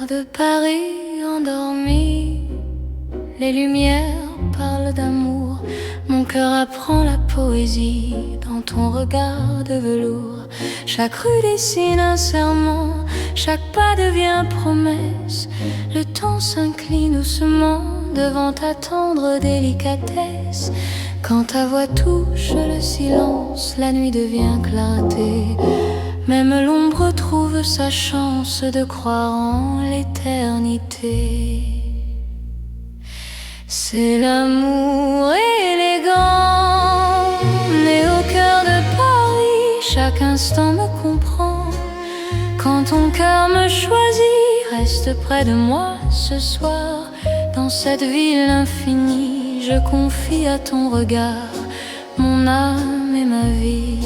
de Paris endormi, les lumières parlent d'amour. Mon cœur apprend la poésie dans ton regard de velours. Chaque rue dessine un serment, chaque pas devient promesse. Le temps s'incline doucement devant ta tendre délicatesse. Quand ta voix touche le silence, la nuit devient clarté. Même l'ombre trouve sa chance de croire en l'éternité. C'est l'amour élégant, né au cœur de Paris. Chaque instant me comprend. Quand ton cœur me choisit, reste près de moi ce soir. Dans cette ville infinie, je confie à ton regard mon âme et ma vie.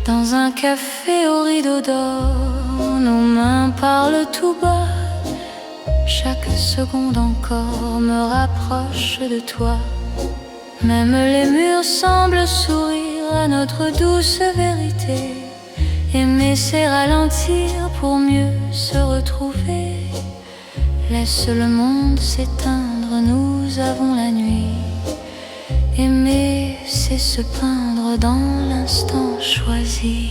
Dans un café au rideau d'or, nos mains parlent tout bas. Chaque seconde encore me rapproche de toi. Même les murs semblent sourire à notre douce vérité. Aimer c'est ralentir pour mieux se retrouver. Laisse le monde s'éteindre, nous avons la nuit. Aimer, c'est se peindre dans l'instant choisi.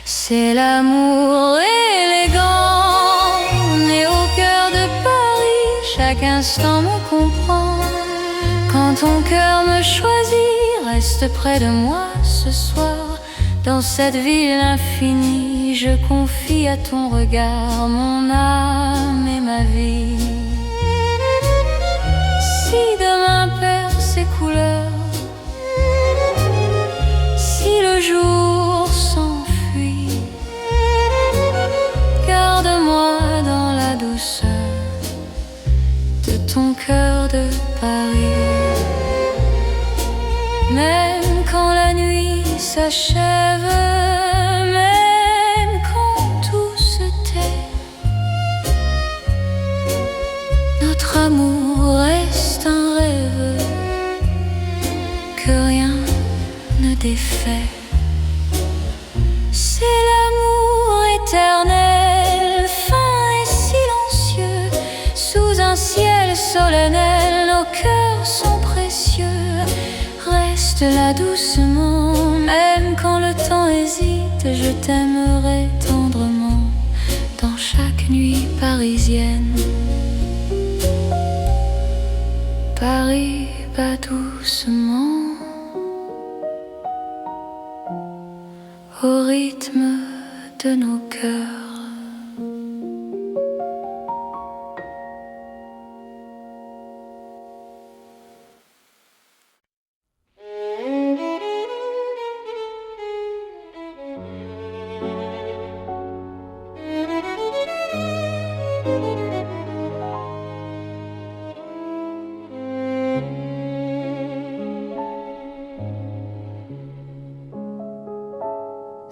C'est l'amour élégant, né au cœur de Paris. Chaque instant me comprend. Quand ton cœur me choisit, reste près de moi ce soir. Dans cette ville infinie, je confie à ton regard mon âme et ma vie. Si demain perd ses couleurs, si le jour s'enfuit, garde-moi dans la douceur de ton cœur de Paris. Même quand la nuit s'achève, même quand tout se tait, notre amour reste un rêve que rien ne défait. C'est l'amour éternel, fin et silencieux. Sous un ciel solennel, nos cœurs sont précieux. Reste là doucement, même quand le temps hésite. Je t'aimerai tendrement dans chaque nuit parisienne. Paris bat doucement au rythme de nos cœurs.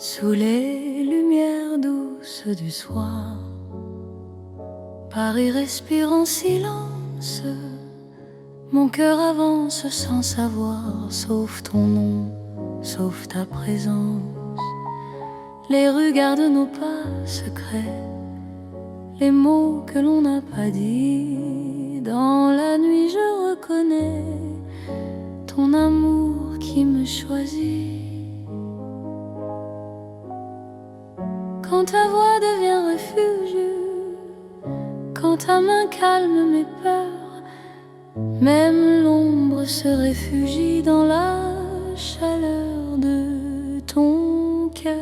Sous les lumières douces du soir, Paris respire en silence. Mon cœur avance sans savoir, sauf ton nom, sauf ta présence. Les rues gardent nos pas secrets, les mots que l'on n'a pas dit. Dans la nuit je reconnais ton amour qui me choisit. Quand ta voix devient refuge, quand ta main calme mes peurs, même l'ombre se réfugie dans la chaleur de ton cœur.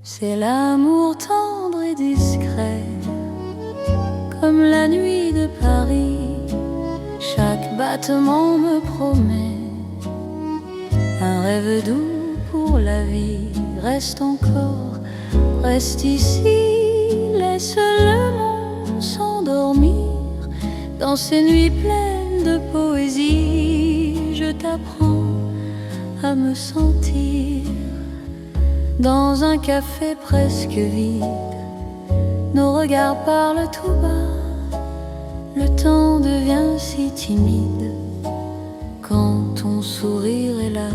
C'est l'amour tendre et discret, comme la nuit de Paris. Chaque battement me promet un rêve doux pour la vie. Reste encore, reste ici, laisse le monde s'endormir. Dans ces nuits pleines de poésie, je t'apprends à me sentir. Dans un café presque vide, nos regards parlent tout bas. Le temps devient si timide quand ton sourire est là.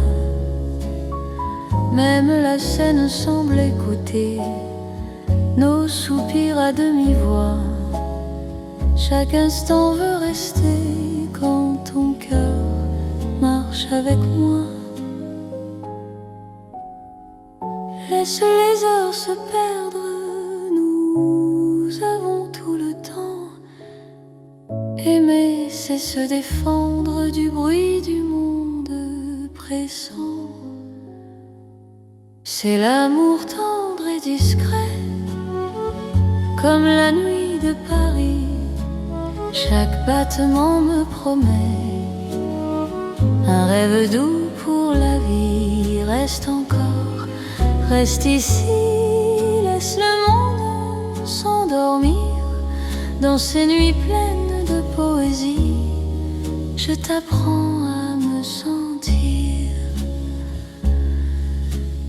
Même la scène semble écouter nos soupirs à demi-voix. Chaque instant veut rester quand ton cœur marche avec moi. Laisse les heures se perdre, nous avons tout le temps. Aimer, c'est se défendre du bruit du monde pressant. C'est l'amour tendre et discret, comme la nuit de Paris. Chaque battement me promet un rêve doux pour la vie. Reste encore, reste ici, laisse le monde s'endormir dans ces nuits pleines de poésie. Je t'apprends à me sentir.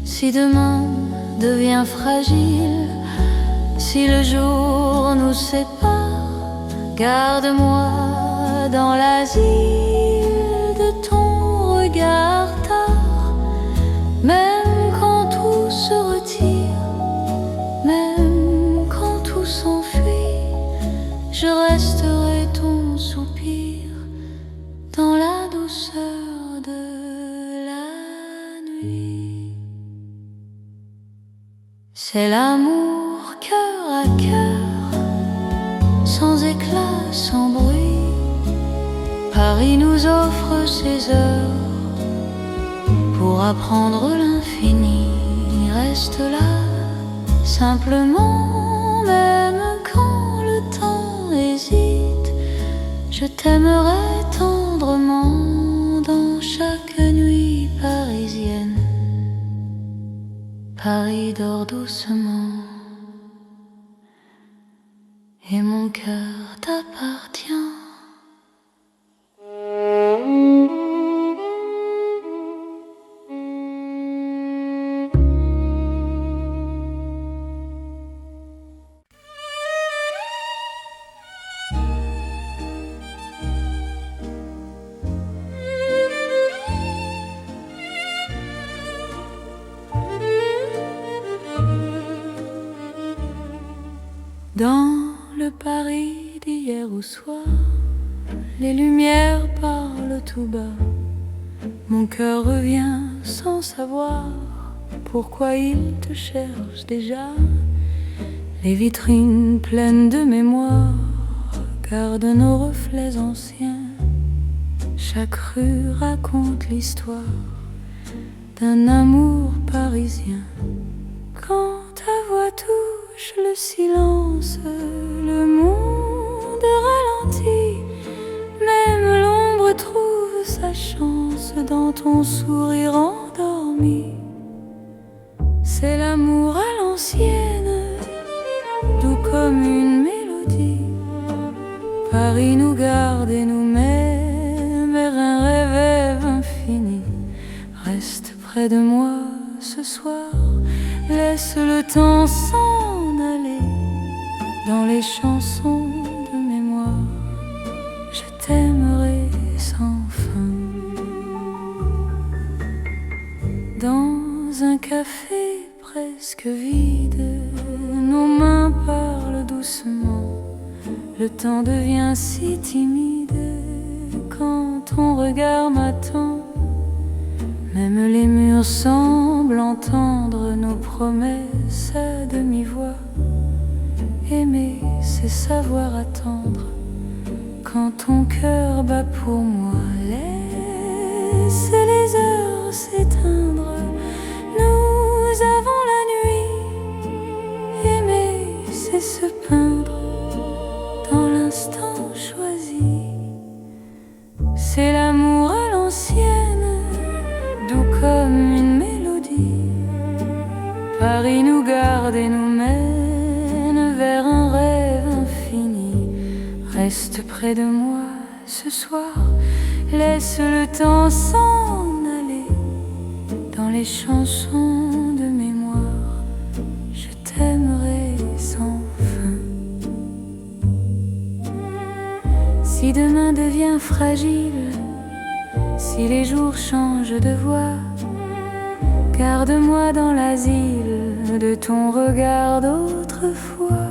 Si demain devient fragile, si le jour nous sépare, garde-moi dans l'asile de ton regard tard. Même quand tout se retire, même quand tout s'enfuit, je resterai ton soupir dans la douceur de la nuit. C'est l'amour cœur à cœur, sans éclat, sans bruit. Paris nous offre ses heures pour apprendre l'infini. Reste là, simplement, même quand le temps hésite. Je t'aimerai tendrement dans chaque nuit parisienne. Paris dort doucement et mon cœur t'appartient. Dans le Paris d'hier au soir, les lumières parlent tout bas. Mon cœur revient sans savoir pourquoi il te cherche déjà. Les vitrines pleines de mémoire gardent nos reflets anciens. Chaque rue raconte l'histoire d'un amour parisien. Quand ta voix touche le silence, le monde ralentit. Même l'ombre trouve sa chance dans ton sourire endormi. C'est l'amour à l'ancienne, doux comme une mélodie. Paris nous garde et nous met vers un rêve infini. Reste près de moi ce soir, laisse le temps s'en aller dans les chansons de mémoire. Je t'aimerai sans fin. Dans un café presque vide, nos mains parlent doucement. Le temps devient si timide quand ton regard m'attend. Même les murs semblent entendre nos promesses à demi-voix. Aimer, c'est savoir attendre quand ton cœur bat pour moi. Laisse les heures s'éteindre, nous avons la nuit. Aimer, c'est se peindre dans l'instant choisi. C'est l'amour à l'ancienne, doux comme une mélodie. Paris nous garde et nous mène vers un rêve infini. Reste près de moi ce soir, laisse le temps s'en aller dans les chansons de mémoire. Je t'aimerai sans fin. Si demain devient fragile, si les jours changent de voix, Garde-moi dans l'asile de ton regard d'autrefois.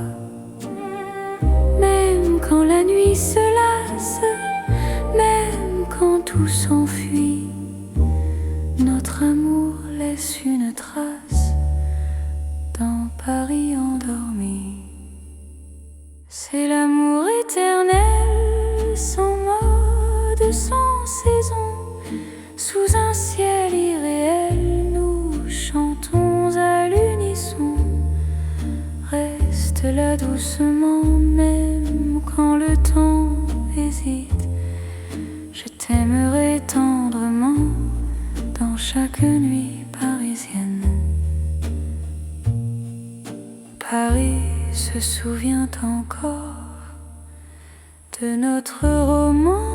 Même quand la nuit se lasse, même quand tout s'enfuit, notre amour laisse une trace dans Paris endormi. C'est l'amour éternel, sans mode, sans saison. Sous un ciel irréel, nous chantons à l'unisson. Reste là doucement, même quand le temps hésite. Je t'aimerai tendrement dans chaque nuit parisienne. Paris se souvient encore de notre romance.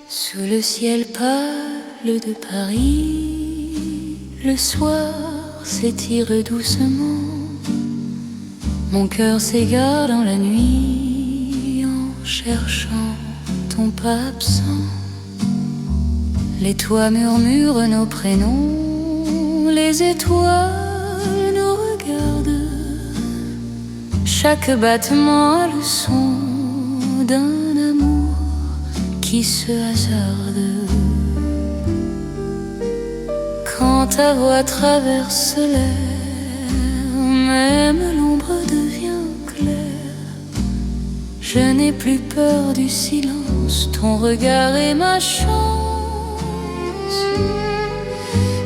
Sous le ciel pâle de Paris, le soir s'étire doucement. Mon cœur s'égare dans la nuit en cherchant ton pas absent. Les toits murmurent nos prénoms, les étoiles nous regardent. Chaque battement a le son d'un amour qui se hasarde. Quand ta voix traverse l'air, même l'ombre devient claire. Je n'ai plus peur du silence, ton regard est ma chance.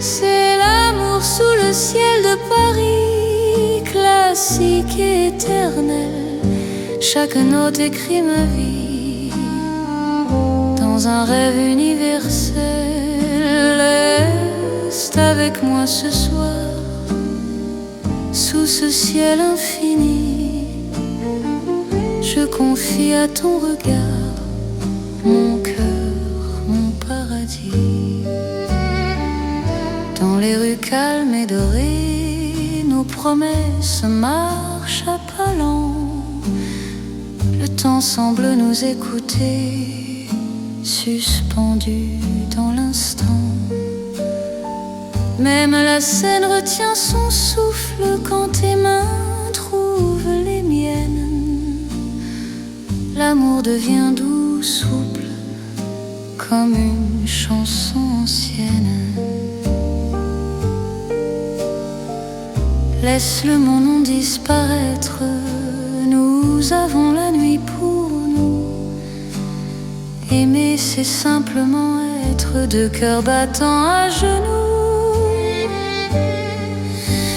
C'est l'amour sous le ciel de Paris, classique et éternel. Chaque note écrit ma vie dans un rêve universel. Reste avec moi ce soir, sous ce ciel infini. Je confie à ton regard mon cœur, mon paradis. Dans les rues calmes et dorées, nos promesses marchent à pas lents. Le temps semble nous écouter, suspendu dans l'instant. Même la scène retient son souffle quand tes mains trouvent les miennes. L'amour devient doux, souple, comme une chanson ancienne. Laisse le monde disparaître, nous avons la nuit pour nous. Aimer, c'est simplement être deux cœurs battant à genoux.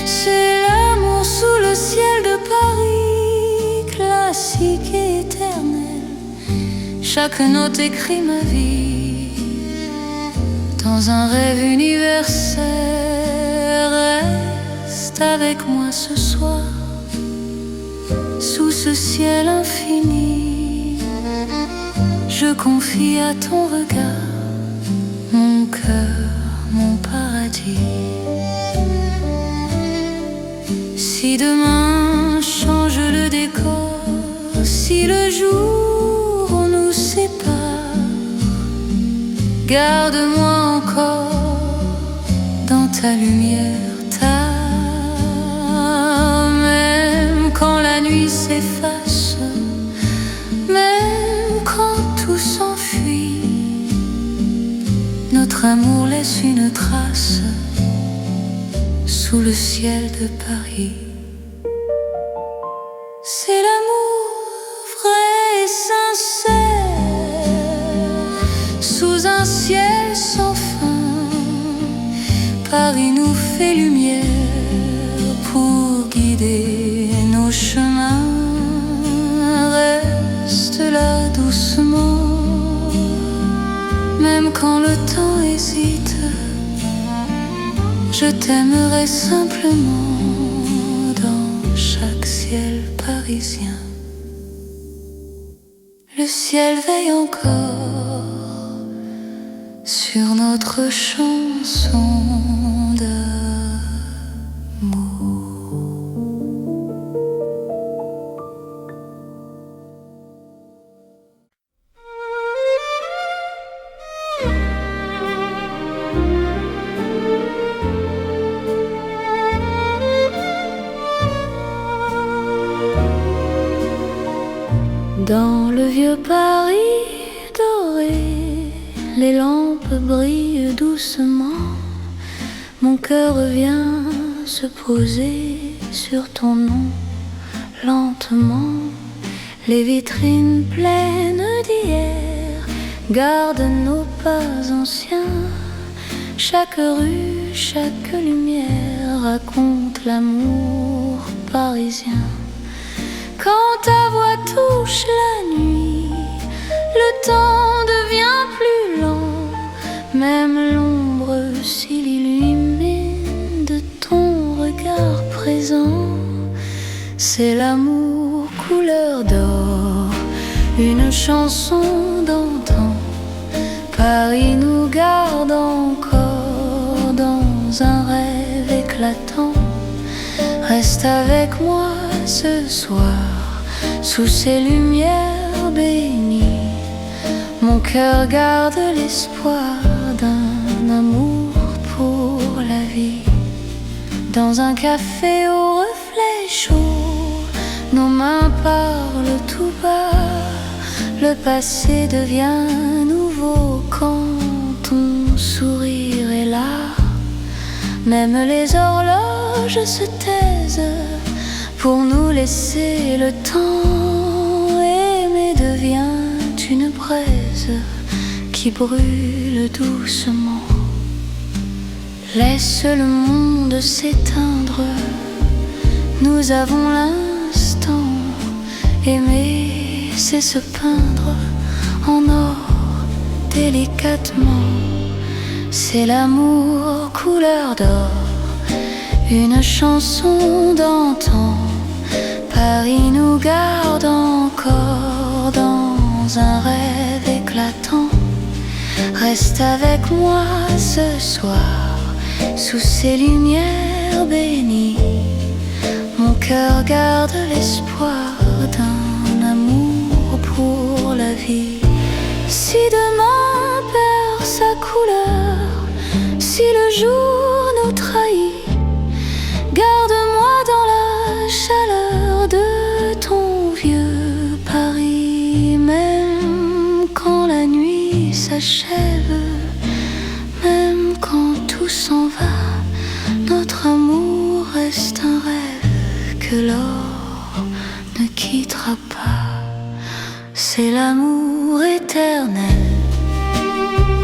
C'est l'amour sous le ciel de Paris, classique et éternel. Chaque note écrit ma vie dans un rêve universel. Reste avec moi ce soir, sous ce ciel infini. Je confie à ton regard mon cœur, mon paradis. Si demain change le décor, si le jour nous sépare, garde-moi encore dans ta lumière, même quand la nuit s'efface, même quand tout s'enfuit, notre amour laisse une trace sous le ciel de Paris. C'est l'amour vrai et sincère, sous un ciel sans fin. Paris nous fait lumière pour guider nos chemins. Reste là doucement, quand le temps hésite, je t'aimerai simplement dans chaque ciel parisien. Le ciel veille encore sur notre chanson d'amour. Dans le vieux Paris doré, les lampes brillent doucement. Mon cœur vient se poser sur ton nom. Lentement, les vitrines pleines d'hier gardent nos pas anciens. Chaque rue, chaque lumière raconte l'amour parisien. Quand ta voix touche la nuit, le temps devient plus lent. Même l'ombre s'illumine de ton regard présent. C'est l'amour couleur d'or, une chanson d'antan. Paris nous garde encore dans un rêve éclatant. Reste avec moi ce soir, sous ces lumières bénies. Mon cœur garde l'espoir d'un amour pour la vie. Dans un café au reflet chaud, nos mains parlent tout bas. Le passé devient nouveau quand ton sourire est là. Même les horloges se taisent pour nous laisser le temps. Aimer devient une braise qui brûle doucement. Laisse le monde s'éteindre, nous avons l'instant. Aimer, c'est se peindre en or délicatement. C'est l'amour couleur d'or, une chanson d'antan. Paris nous garde encore dans un rêve éclatant. Reste avec moi ce soir, sous ces lumières bénies. Mon cœur garde l'espoir d'un amour pour la vie. Si demain perd sa couleur, si le jour nous trahit, garde-moi dans la chaleur de ton vieux Paris. Même quand la nuit s'achève, même quand tout s'en va, notre amour reste un rêve que l'or ne quittera pas. C'est l'amour éternel,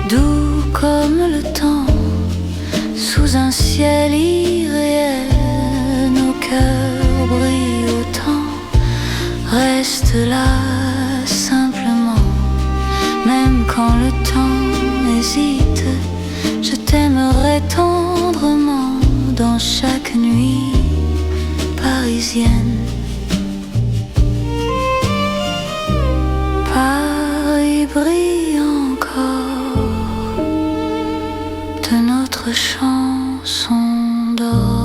doux comme le temps, sous un ciel irréel. Nos cœurs brillent autant. Reste là simplement, même quand le temps hésite. Je t'aimerai tendrement dans chaque nuit parisienne. Paris brille encore de notre chanson d'or.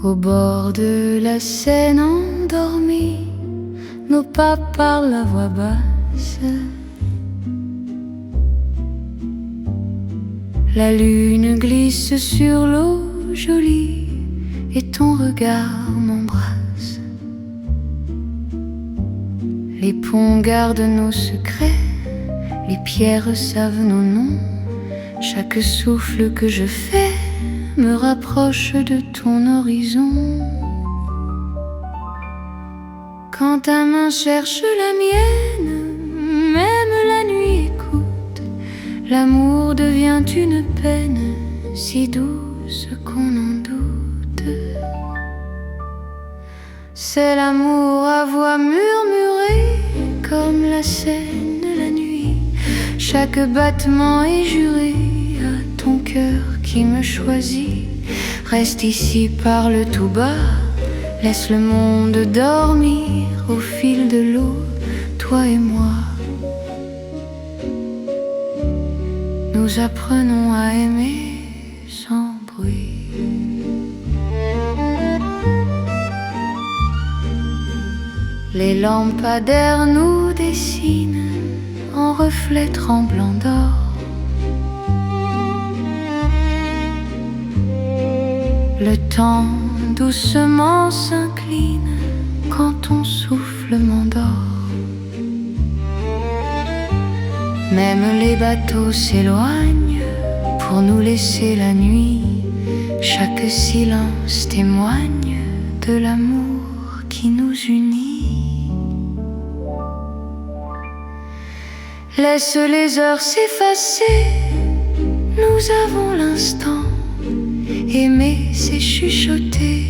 Au bord de la Seine endormie, nos pas parlent à voix basse. La lune glisse sur l'eau jolie et ton regard m'embrasse. Les ponts gardent nos secrets Les pierres savent nos noms. Chaque souffle que je fais me rapproche de ton horizon. Quand ta main cherche la mienne, même la nuit écoute. L'amour devient une peine si douce qu'on en doute. C'est l'amour à voix murmurée comme la Seine la nuit. Chaque battement est juré à ton cœur qui me choisit. Reste ici, parle tout bas, laisse le monde dormir au fil de l'eau, toi et moi. Nous apprenons à aimer sans bruit. Les lampadaires nous dessinent en reflets tremblants d'or. Le temps doucement s'incline quand ton souffle m'endort. Même les bateaux s'éloignent pour nous laisser la nuit. Chaque silence témoigne de l'amour qui nous unit. Laisse les heures s'effacer, nous avons l'instant. Aimer, c'est chuchoter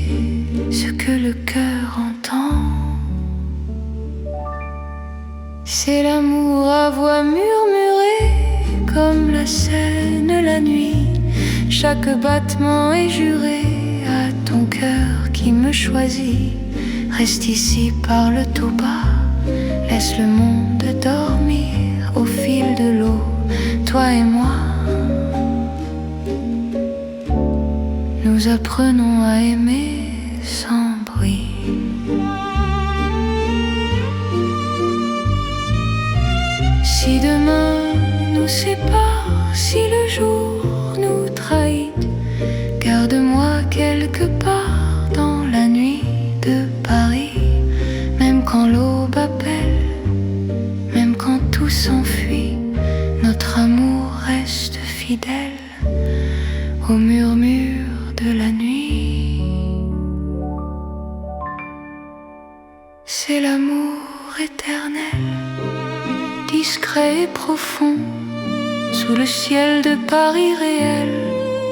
ce que le cœur entend. C'est l'amour à voix murmurée comme la Seine la nuit. Chaque battement est juré à ton cœur qui me choisit. Reste ici, parle tout bas, laisse le monde dormir au fil de l'eau, toi et moi. Nous apprenons à aimer sans bruit. Si demain nous sépare, si le jour nous trahit, garde-moi quelque part dans la nuit de Paris. Même quand l'aube appelle, même quand tout s'enfuit, notre amour reste fidèle au murmure de la nuit. C'est l'amour éternel, discret et profond, sous le ciel de Paris réel.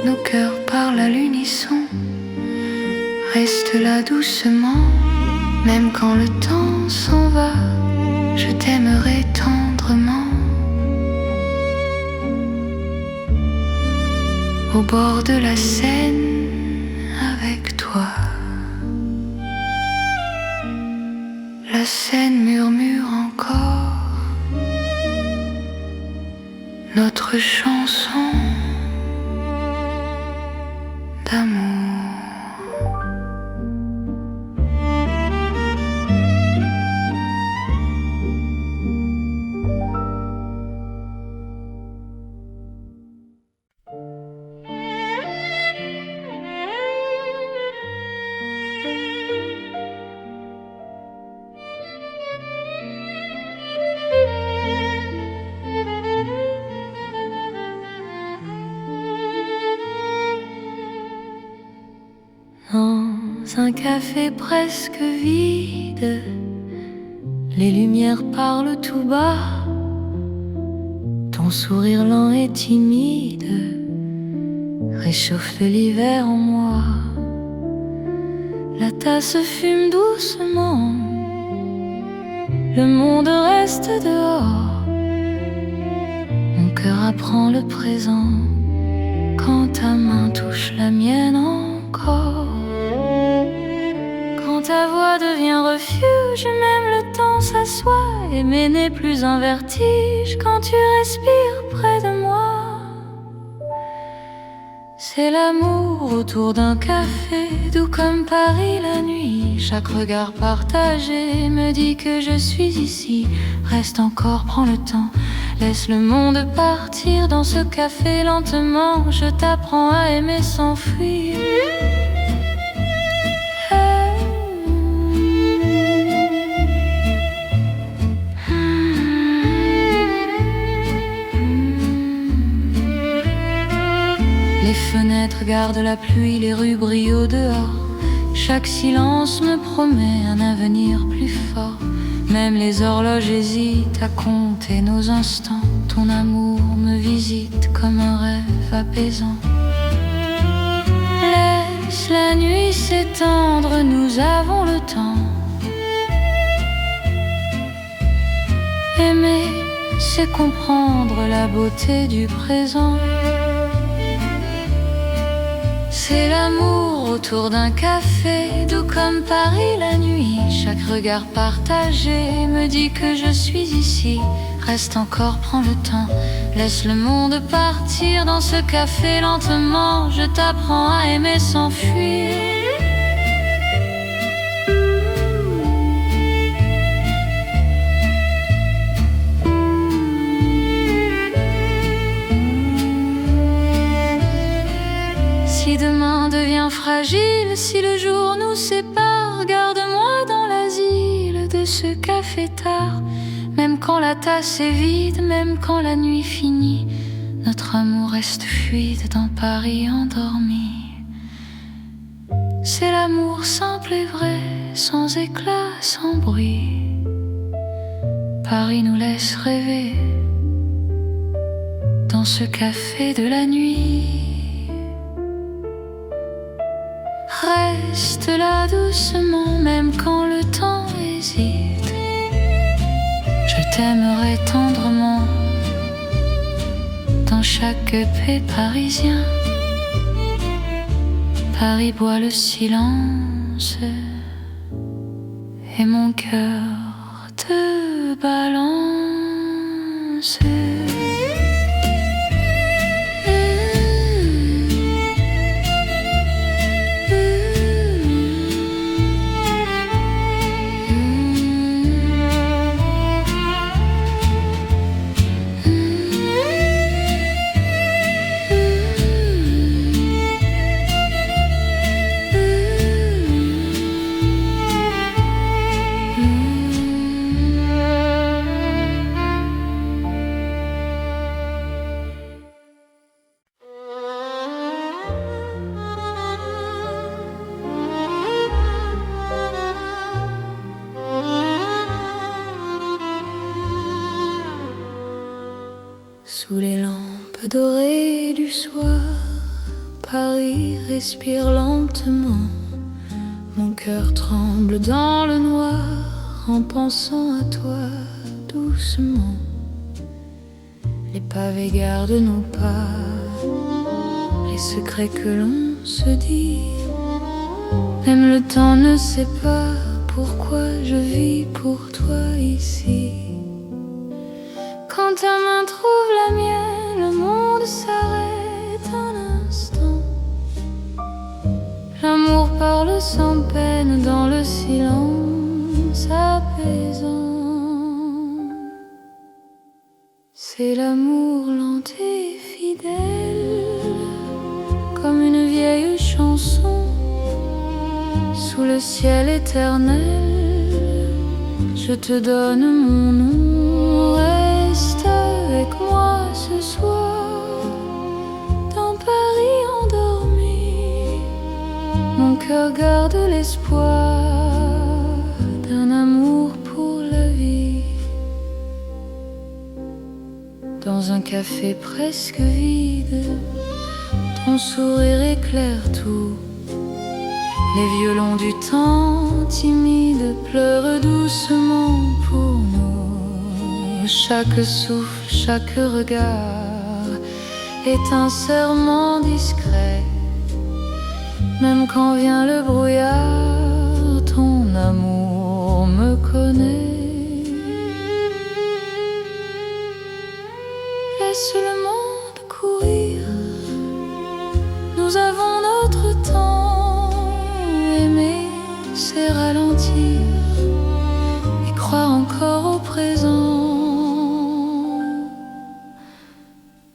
Nos cœurs parlent à l'unisson. Reste là doucement, même quand le temps s'en va, je t'aimerai tendrement. Au bord de la Seine avec toi. La Seine murmure encore notre chanson d'amour. Dans un café presque vide, les lumières parlent tout bas. Ton sourire lent et timide réchauffe de l'hiver en moi. La tasse fume doucement, le monde reste dehors. Mon cœur apprend le présent quand ta main touche la mienne encore. Quand ta voix devient refuge, même le temps s'assoit. Aimer n'est plus un vertige quand tu respires près de moi. C'est l'amour autour d'un café, doux comme Paris la nuit. Chaque regard partagé me dit que je suis ici. Reste encore, prends le temps, laisse le monde partir dans ce café lentement. Je t'apprends à aimer sans fuir. regarde la pluie, les rues brillent au dehors. Chaque silence me promet un avenir plus fort. Même les horloges hésitent à compter nos instants. Ton amour me visite comme un rêve apaisant. Laisse la nuit s'étendre, nous avons le temps. Aimer, c'est comprendre la beauté du présent. C'est l'amour autour d'un café, doux comme Paris la nuit. Chaque regard partagé me dit que je suis ici. Reste encore, prends le temps, laisse le monde partir dans ce café lentement. Je t'apprends à aimer sans fuir. Si demain devient fragile, si le jour nous sépare, garde-moi dans l'asile de ce café tard. Même quand la tasse est vide, même quand la nuit finit, notre amour reste fluide dans Paris endormi. C'est l'amour simple et vrai, sans éclat, sans bruit. Paris nous laisse rêver dans ce café de la nuit. Reste là doucement, même quand le temps hésite. Je t'aimerai tendrement dans chaque paix parisien. Paris boit le silence et mon cœur te balance. Sous les lampes dorées du soir, Paris respire lentement. Mon cœur tremble dans le noir en pensant à toi doucement. Les pavés gardent nos pas, les secrets que l'on se dit. Même le temps ne sait pas pourquoi je vis pour toi ici. Quand ta main trouve la mienne, le monde s'arrête un instant. L'amour parle sans peine dans le silence apaisant. C'est l'amour lent et fidèle, comme une vieille chanson. Sous le ciel éternel, je te donne mon nom. Reste avec moi ce soir, dans Paris endormi. Mon cœur garde l'espoir d'un amour pour la vie. Dans un café presque vide, ton sourire éclaire tout. Les violons du temps timide pleurent doucement pour nous. Chaque souffle, chaque regard est un serment discret. Même quand vient le brouillard, ton amour me connaît. Laisse le monde courir, nous avons notre temps. Aimer, c'est ralentir et croire encore au présent.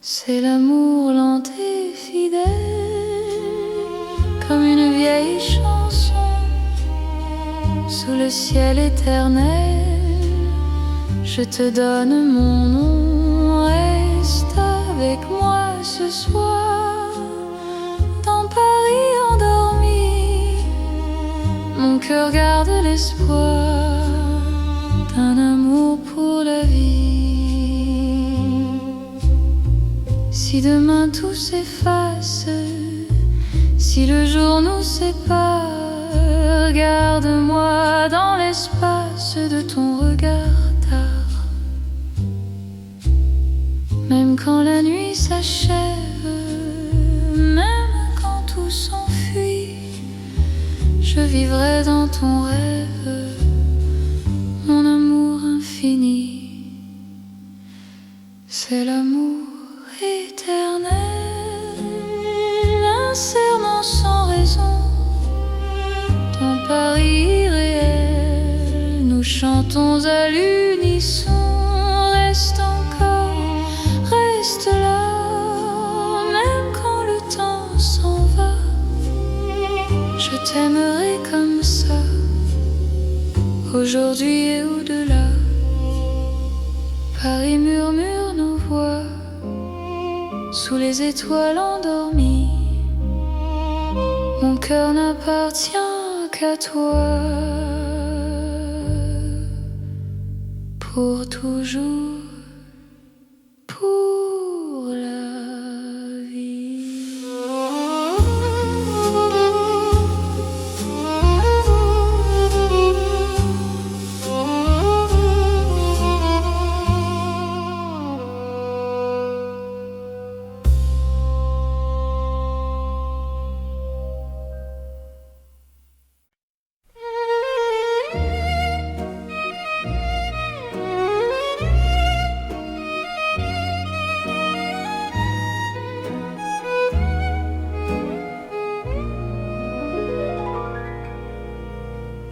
C'est l'amour lent et fidèle, comme une vieille chanson. Sous le ciel éternel, je te donne mon nom. Reste avec moi ce soir, dans cœur garde l'espoir d'un amour pour la vie. Si demain tout s'efface, si le jour nous sépare, garde-moi dans l'espace de ton regard tard. Même quand la nuit s'achève, même quand tout s'enfuit, je vivrai dans ton rêve, mon amour infini. C'est l'amour éternel, un serment sans raison, ton pari irréel. Nous chantons à l'unisson, reste encore, reste là, même quand le temps s'en va. Je t'aimerai comme ça, aujourd'hui et au-delà. Paris murmure nos voix sous les étoiles endormies. Mon cœur n'appartient qu'à toi, pour toujours, pour la vie.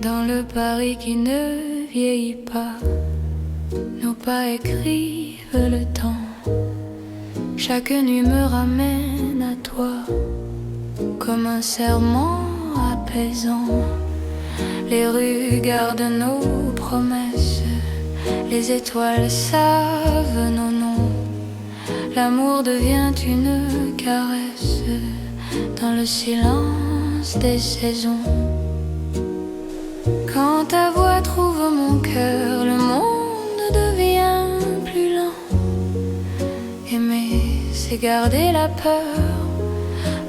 Dans le Paris qui ne vieillit pas, nos pas écrivent le temps. Chaque nuit me ramène à toi, comme un serment apaisant. Les rues gardent nos promesses, les étoiles savent nos noms. L'amour devient une caresse dans le silence des saisons. Quand ta voix trouve mon cœur, le monde devient plus lent. Aimer, c'est garder la peur,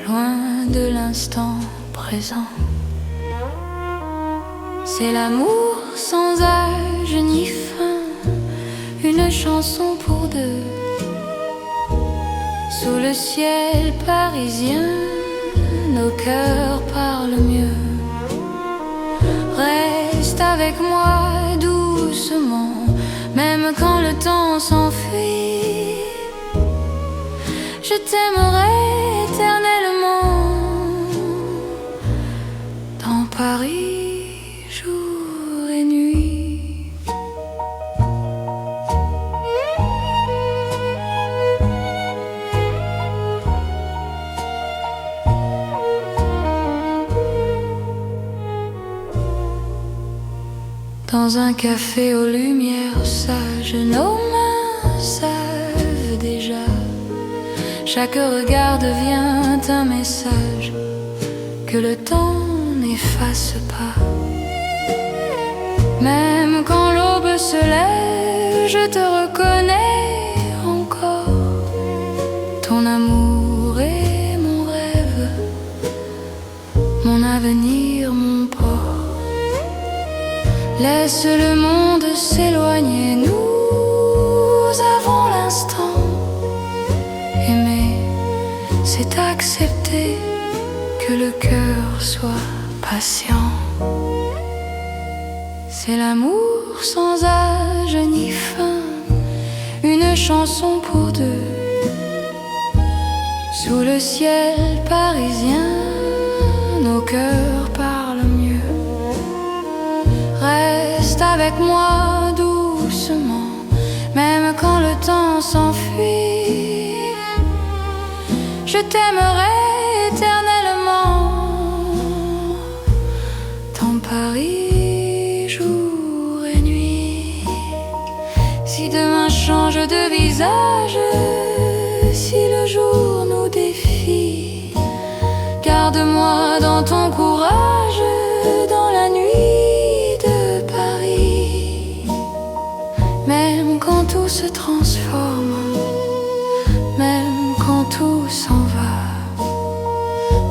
loin de l'instant présent. C'est l'amour sans âge ni fin, une chanson pour deux. Sous le ciel parisien, nos cœurs parlent mieux. Reste avec moi doucement, même quand le temps s'enfuit. Je t'aimerai éternellement, dans Paris, jour et nuit. Dans un café aux lumières sages, nos mains savent déjà. Chaque regard devient un message que le temps n'efface pas. Même quand l'aube se lève, je te reconnais encore. Ton amour est mon rêve, mon avenir, mon port. Laisse le monde s'éloigner, nous avons l'instant. Aimer, c'est accepter que le cœur soit patient. C'est l'amour sans âge ni fin, une chanson pour deux. Sous le ciel parisien, nos cœurs parlent mieux. Reste avec moi doucement, même quand le temps s'enfuit. Je t'aimerai éternellement, dans Paris, jour et nuit. Si demain change de visage, si le jour nous défie, garde-moi dans ton courage, dans la nuit. se transforme, même quand tout s'en va.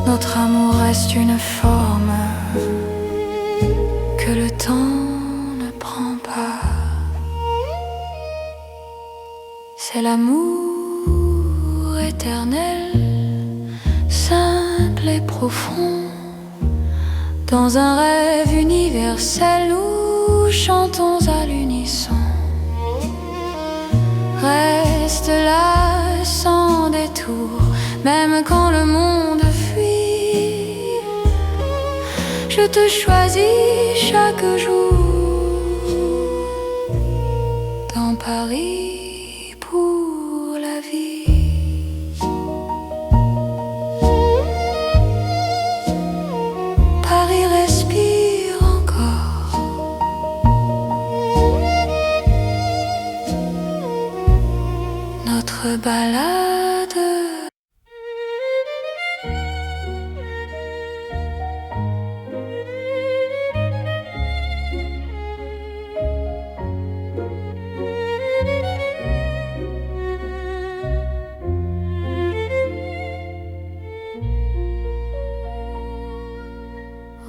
Notre amour reste une forme que le temps ne prend pas. C'est l'amour éternel, simple et profond. Dans un rêve universel, nous chantons à l'unisson. Reste là sans détour, même quand le monde fuit. Je te choisis chaque jour dans Paris pour la vie. Paris respire encore. Notre balade.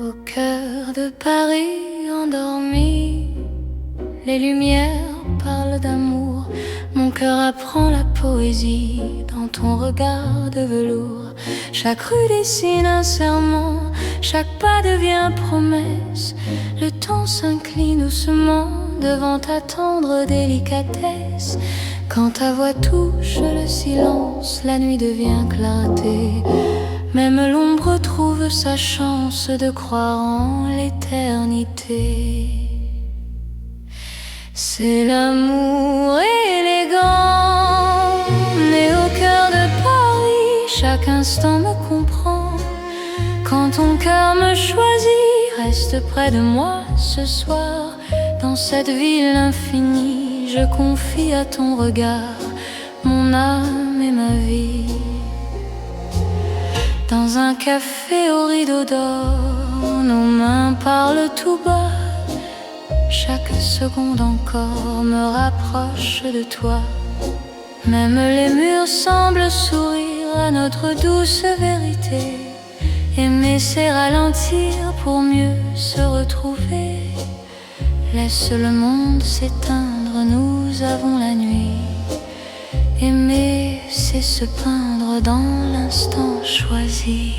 Au cœur de Paris endormi, les lumières parlent d'amour. Mon cœur apprend la poésie dans ton regard de velours. Chaque rue dessine un serment, chaque pas devient promesse. Le temps s'incline doucement devant ta tendre délicatesse. Quand ta voix touche le silence, la nuit devient clarté. Même l'ombre trouve sa chance de croire en l'éternité. C'est l'amour élégant, né au cœur de Paris. Chaque instant me comprend. Quand ton cœur me choisit, reste près de moi ce soir. Dans cette ville infinie, je confie à ton regard mon âme et ma vie. Dans un café au rideau d'or, nos mains parlent tout bas. Chaque seconde encore me rapproche de toi. Même les murs semblent sourire à notre douce vérité. Aimer c'est ralentir pour mieux se retrouver. Laisse le monde s'éteindre, nous avons la nuit. Aimer c'est se peindre dans l'instant choisi.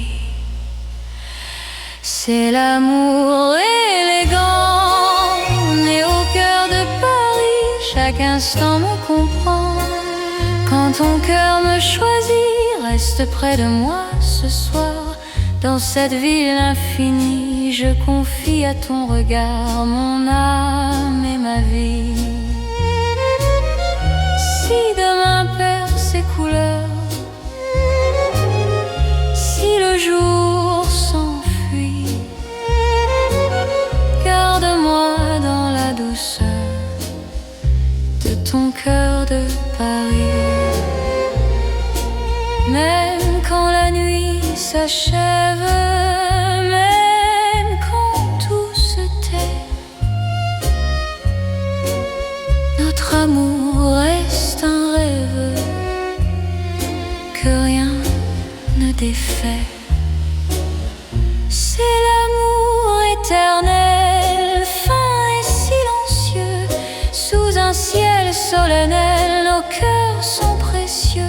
C'est l'amour élégant, né au cœur de Paris. Chaque instant me comprend. Quand ton cœur me choisit, reste près de moi ce soir. Dans cette ville infinie, je confie à ton regard mon âme et ma vie. Si demain perd ses couleurs, si le jour s'enfuit, garde-moi dans la douceur de ton cœur de Paris. Même quand la nuit s'achève, même quand tout se tait, notre amour reste un rêve que rien ne défait. C'est l'amour éternel, fin et silencieux. Sous un ciel solennel, nos cœurs sont précieux.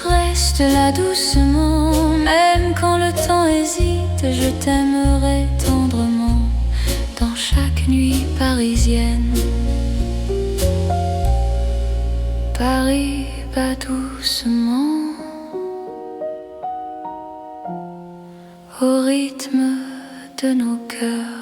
Reste là doucement, même quand le temps hésite. Je t'aimerai tendrement dans chaque nuit parisienne. Paris bat doucement au rythme de nos cœurs.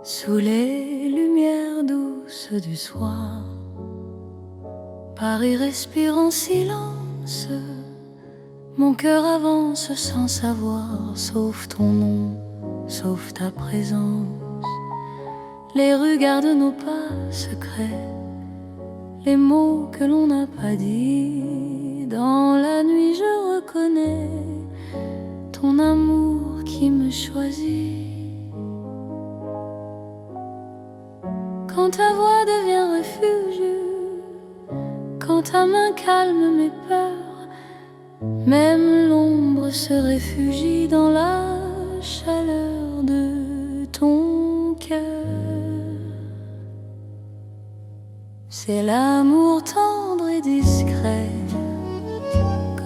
Sous les lumières douces du soir, Paris respire en silence. Mon cœur avance sans savoir, sauf ton nom, sauf ta présence. Les rues gardent nos pas secrets, les mots que l'on n'a pas dits. Dans la nuit je reconnais ton amour qui me choisit. Quand ta voix devient refuge, quand ta main calme mes peurs, même l'ombre se réfugie dans la chaleur de ton cœur. C'est l'amour tendre et discret,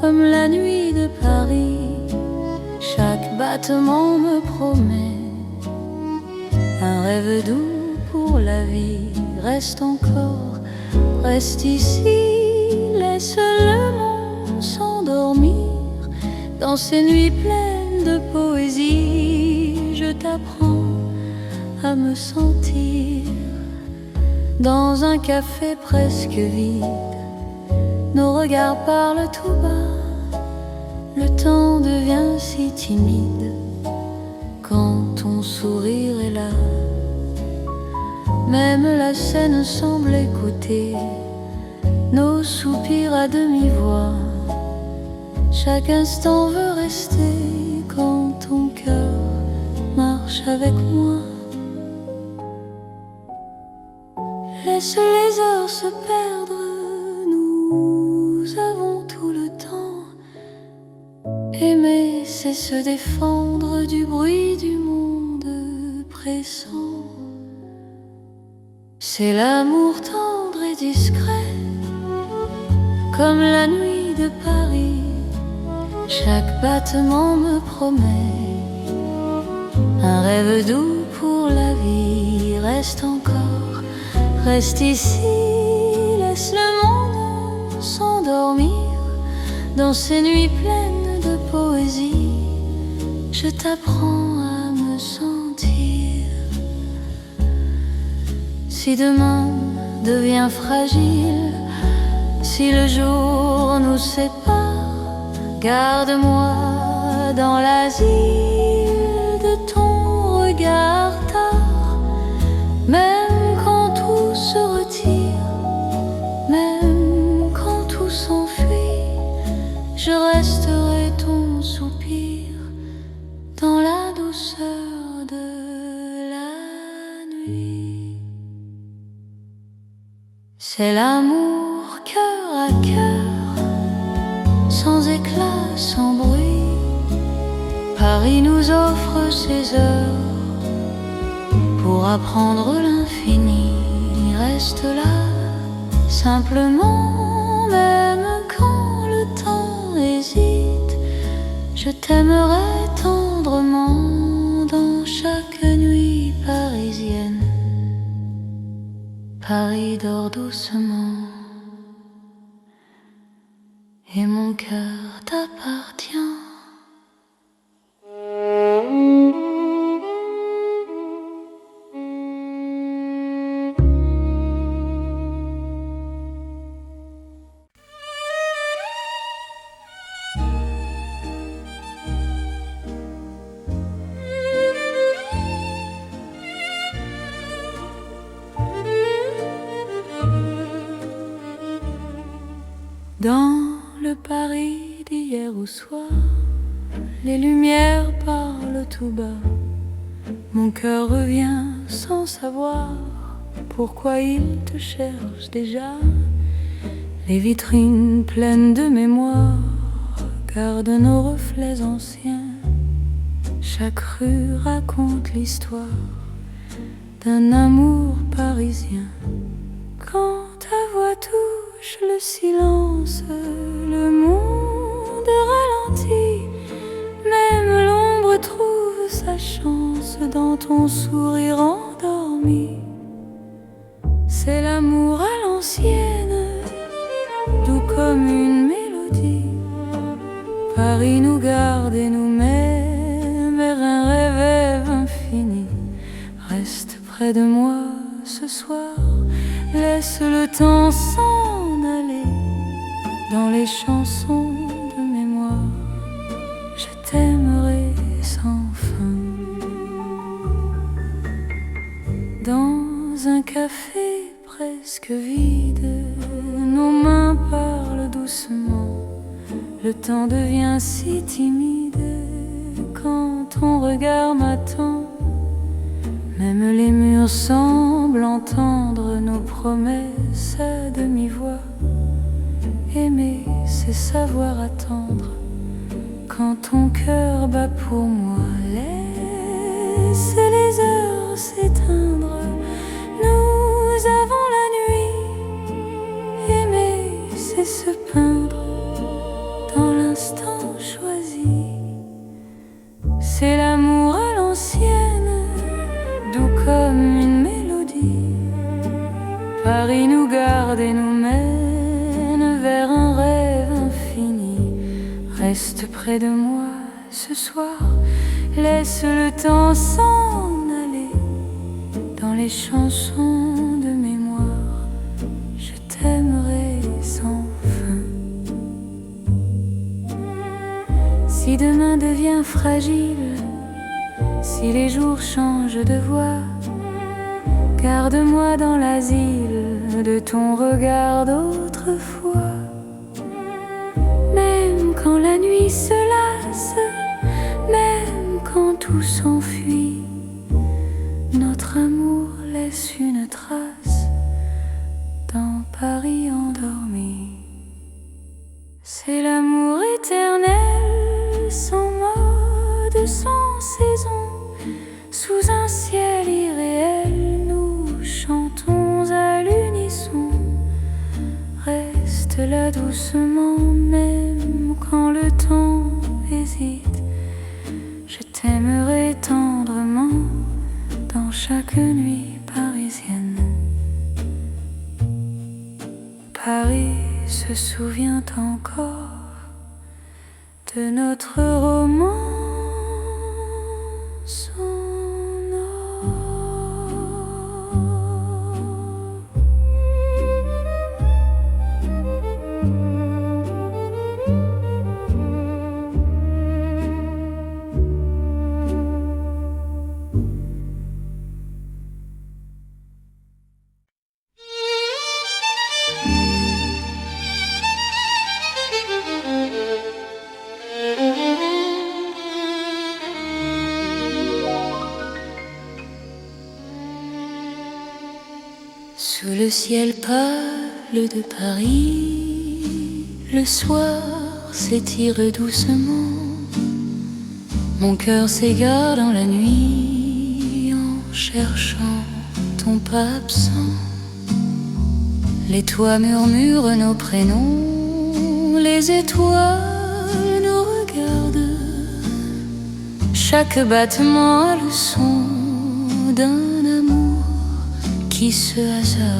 comme la nuit de Paris. Chaque battement me promet un rêve doux pour la vie. Reste encore, reste ici, laisse le monde s'endormir. Dans ces nuits pleines de poésie, je t'apprends à me sentir. Dans un café presque vide, nos regards parlent tout bas. Le temps devient si timide quand ton sourire est là. Même la scène semble écouter nos soupirs à demi-voix. Chaque instant veut rester quand ton cœur marche avec moi. Laisse les heures se perdre, nous avons tout le temps. Aimer, c'est se défendre du bruit du monde pressant. C'est l'amour tendre et discret, comme la nuit de Paris. Chaque battement me promet un rêve doux pour la vie. Reste encore, reste ici, laisse le monde s'endormir. Dans ces nuits pleines de poésie, je t'apprends à me sentir. Si demain devient fragile, si le jour nous sépare, garde-moi dans l'asile de ton regard tard. Même quand tout se retire, même quand tout s'enfuit, je resterai ton soupir dans la douceur de la nuit. C'est l'amour cœur à cœur, sans éclat, sans bruit. Paris nous offre ses heures pour apprendre l'infini. Reste là, simplement, même quand le temps hésite. Je t'aimerai tendrement dans chaque nuit parisienne. Paris dort doucement et mon cœur t'appartient. Dans le Paris d'hier au soir, les lumières parlent tout bas. Mon cœur revient sans savoir pourquoi il te cherche déjà. Les vitrines pleines de mémoire gardent nos reflets anciens. Chaque rue raconte l'histoire d'un amour parisien. Quand ta voix touche le silence, le monde ralentit. Même l'ombre trouve sa chance dans ton sourire endormi. C'est l'amour à l'ancienne, doux comme une mélodie. Paris nous garde et nous met vers un rêve infini. Reste près de moi ce soir, laisse le temps s'en aller dans les chansons de mémoire. nos mains parlent doucement. Le temps devient si timide quand ton regard m'attend. Même les murs semblent entendre nos promesses à demi-voix. Aimer, c'est savoir attendre quand ton cœur bat pour moi. Laisse les heures s'éteindre, nous avons la nuit. Aimer, c'est se peindre dans l'instant choisi. C'est l'amour à l'ancienne, doux comme une mélodie. Paris nous garde et nous mène vers un rêve infini. Reste près de moi ce soir, laisse le temps s'en aller. Dans les chansons de mémoire, je t'aimerai sans fin. Si demain devient fragile, si les jours changent de voix, garde-moi dans l'asile de ton regard d'autrefois. Même quand la nuit se lasse, même quand tout s'enfuit, notre amour laisse une trace dans Paris endormi. C'est l'amour éternel, sans mode, sans saison. Sous un ciel irréel, nous chantons à l'unisson. Reste là doucement, même quand le temps hésite. Je t'aimerai tendrement dans chaque nuit parisienne. Paris se souvient encore de notre romance. Sous le ciel pâle de Paris, le soir s'étire doucement. Mon cœur s'égare dans la nuit en cherchant ton pas absent. Les toits murmurent nos prénoms, les étoiles nous regardent. Chaque battement a le son d'un amour qui se hasarde.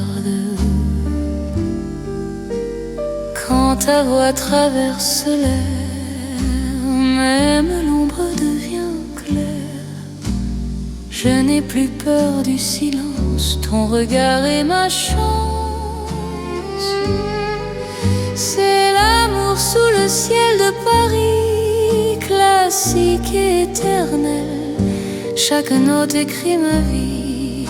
Quand ta voix traverse l'air, même l'ombre devient claire. Je n'ai plus peur du silence, ton regard est ma chance. C'est l'amour sous le ciel de Paris, classique et éternel. Chaque note écrit ma vie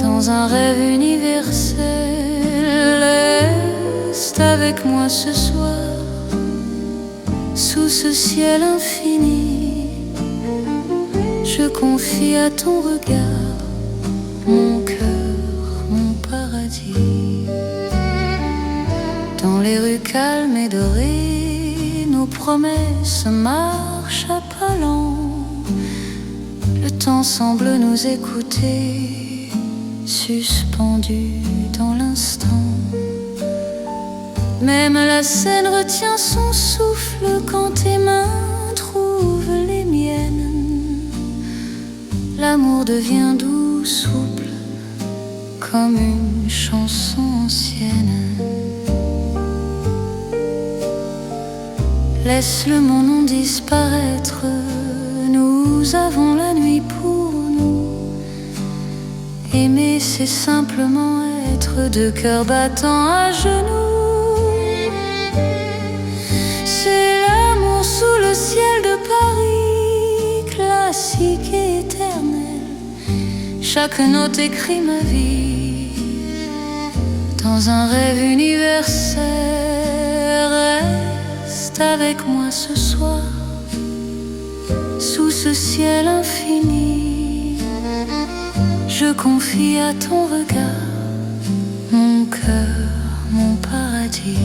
dans un rêve universel. Reste avec moi ce soir, sous ce ciel infini. Je confie à ton regard mon cœur, mon paradis. Dans les rues calmes et dorées, nos promesses marchent à pas lents. Le temps semble nous écouter, suspendu dans l'instant. Même la scène retient son souffle quand tes mains trouvent les miennes. L'amour devient doux, souple, comme une chanson ancienne. Laisse le mon nom disparaître, nous avons la nuit pour nous. Aimer, c'est simplement être deux cœurs battants à genoux. C'est l'amour sous le ciel de Paris, classique et éternel. Chaque note écrit ma vie dans un rêve universel. Reste avec moi ce soir, sous ce ciel infini. Je confie à ton regard mon cœur, mon paradis.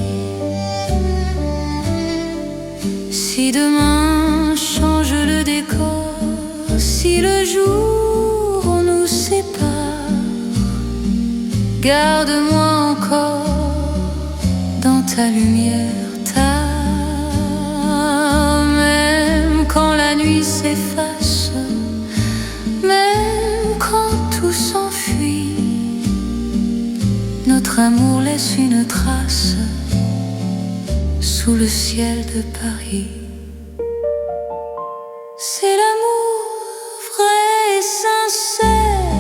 Si demain change le décor, si le jour nous sépare, garde-moi encore dans ta lumière, même quand la nuit s'efface, même quand tout s'enfuit, notre amour laisse une trace sous le ciel de Paris. C'est l'amour vrai et sincère,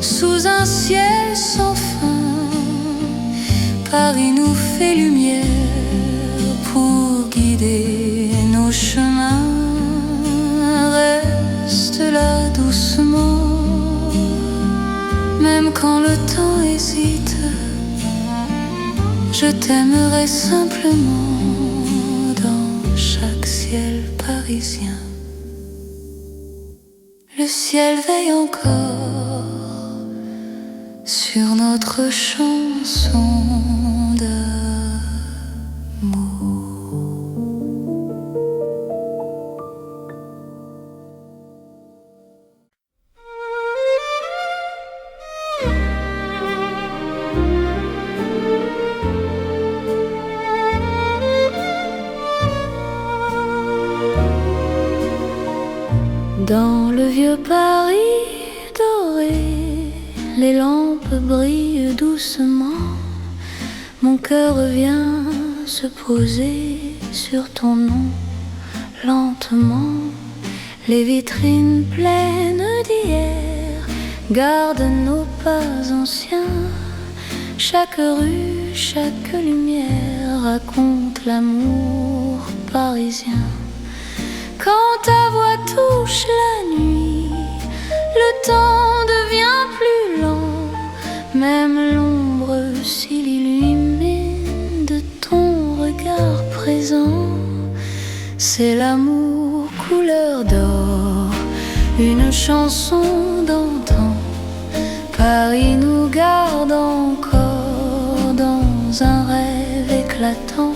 sous un ciel sans fin. Paris nous fait lumière pour guider nos chemins. Reste là doucement, même quand le temps hésite. Je t'aimerai simplement dans chaque ciel parisien. Le ciel veille encore sur notre chanson d'amour. Dans le vieux Paris doré, les lampes brillent doucement. Mon cœur vient se poser sur ton nom, lentement. Les vitrines pleines d'hier gardent nos pas anciens. Chaque rue, chaque lumière raconte l'amour parisien. Quand ta voix touche la nuit, le temps devient plus lent. Même l'ombre s'illumine de ton regard présent. C'est l'amour couleur d'or, une chanson d'antan. Paris nous garde encore dans un rêve éclatant.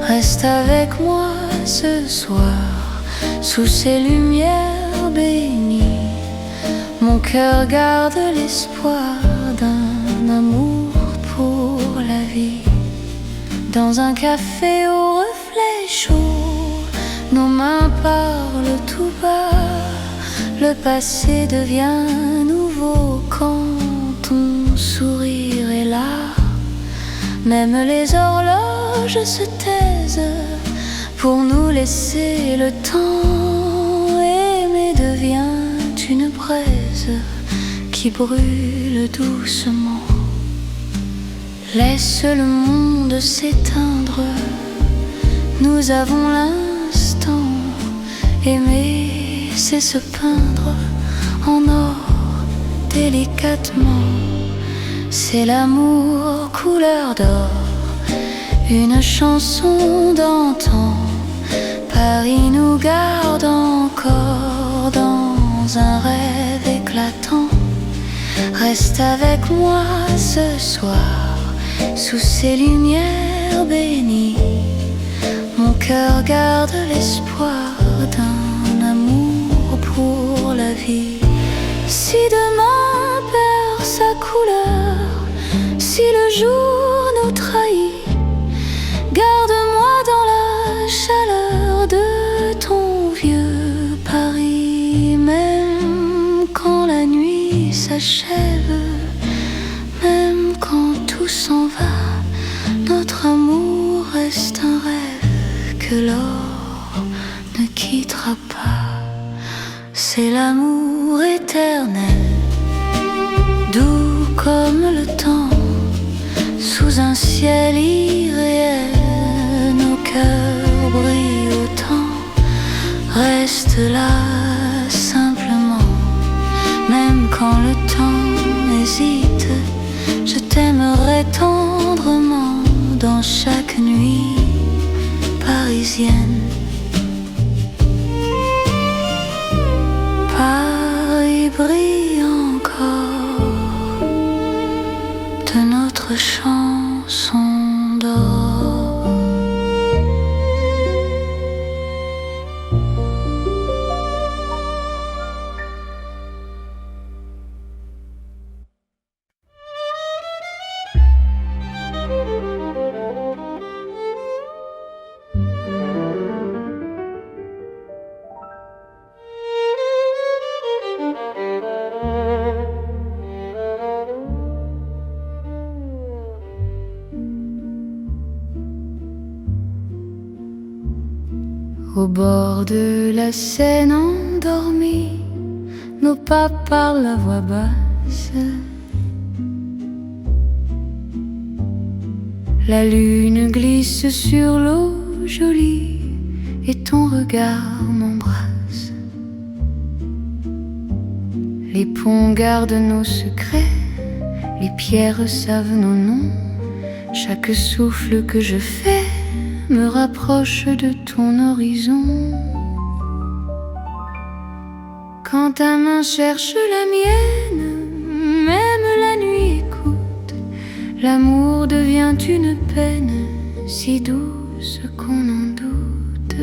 Reste avec moi ce soir, sous ces lumières bénies. Mon cœur garde l'espoir d'un amour pour la vie. Dans un café au reflet chaud, nos mains parlent tout bas. Le passé devient nouveau quand ton sourire est là. Même les horloges se taisent pour nous laisser le temps. Aimer devient une braise qui brûle doucement. Laisse le monde s'éteindre, nous avons l'instant. Aimer, c'est se peindre en or délicatement. C'est l'amour couleur d'or, une chanson d'antan. Paris nous garde encore dans un rêve éclatant. Reste avec moi ce soir, sous ces lumières bénies. Mon cœur garde l'espoir d'un amour pour la vie. Si demain perd sa couleur, si le jour nous trahit, garde-moi dans la chaleur de ton vieux Paris. Même quand la nuit s'achève, même quand tout s'en va, notre amour reste un rêve que l'or ne quittera pas. C'est l'amour éternel, doux comme le temps, sous un ciel irréel. Nos cœurs brillent autant. Reste là simplement, même quand le temps hésite. t'aimerai tendrement dans chaque nuit parisienne. Paris brille encore de notre chanson d'or. Au bord de la Seine endormie, nos pas parlent à voix basse. La lune glisse sur l'eau jolie et ton regard m'embrasse. Les ponts gardent nos secrets, les pierres savent nos noms. Chaque souffle que je fais me rapproche de ton horizon. Quand ta main cherche la mienne, même la nuit écoute. L'amour devient une peine si douce qu'on en doute.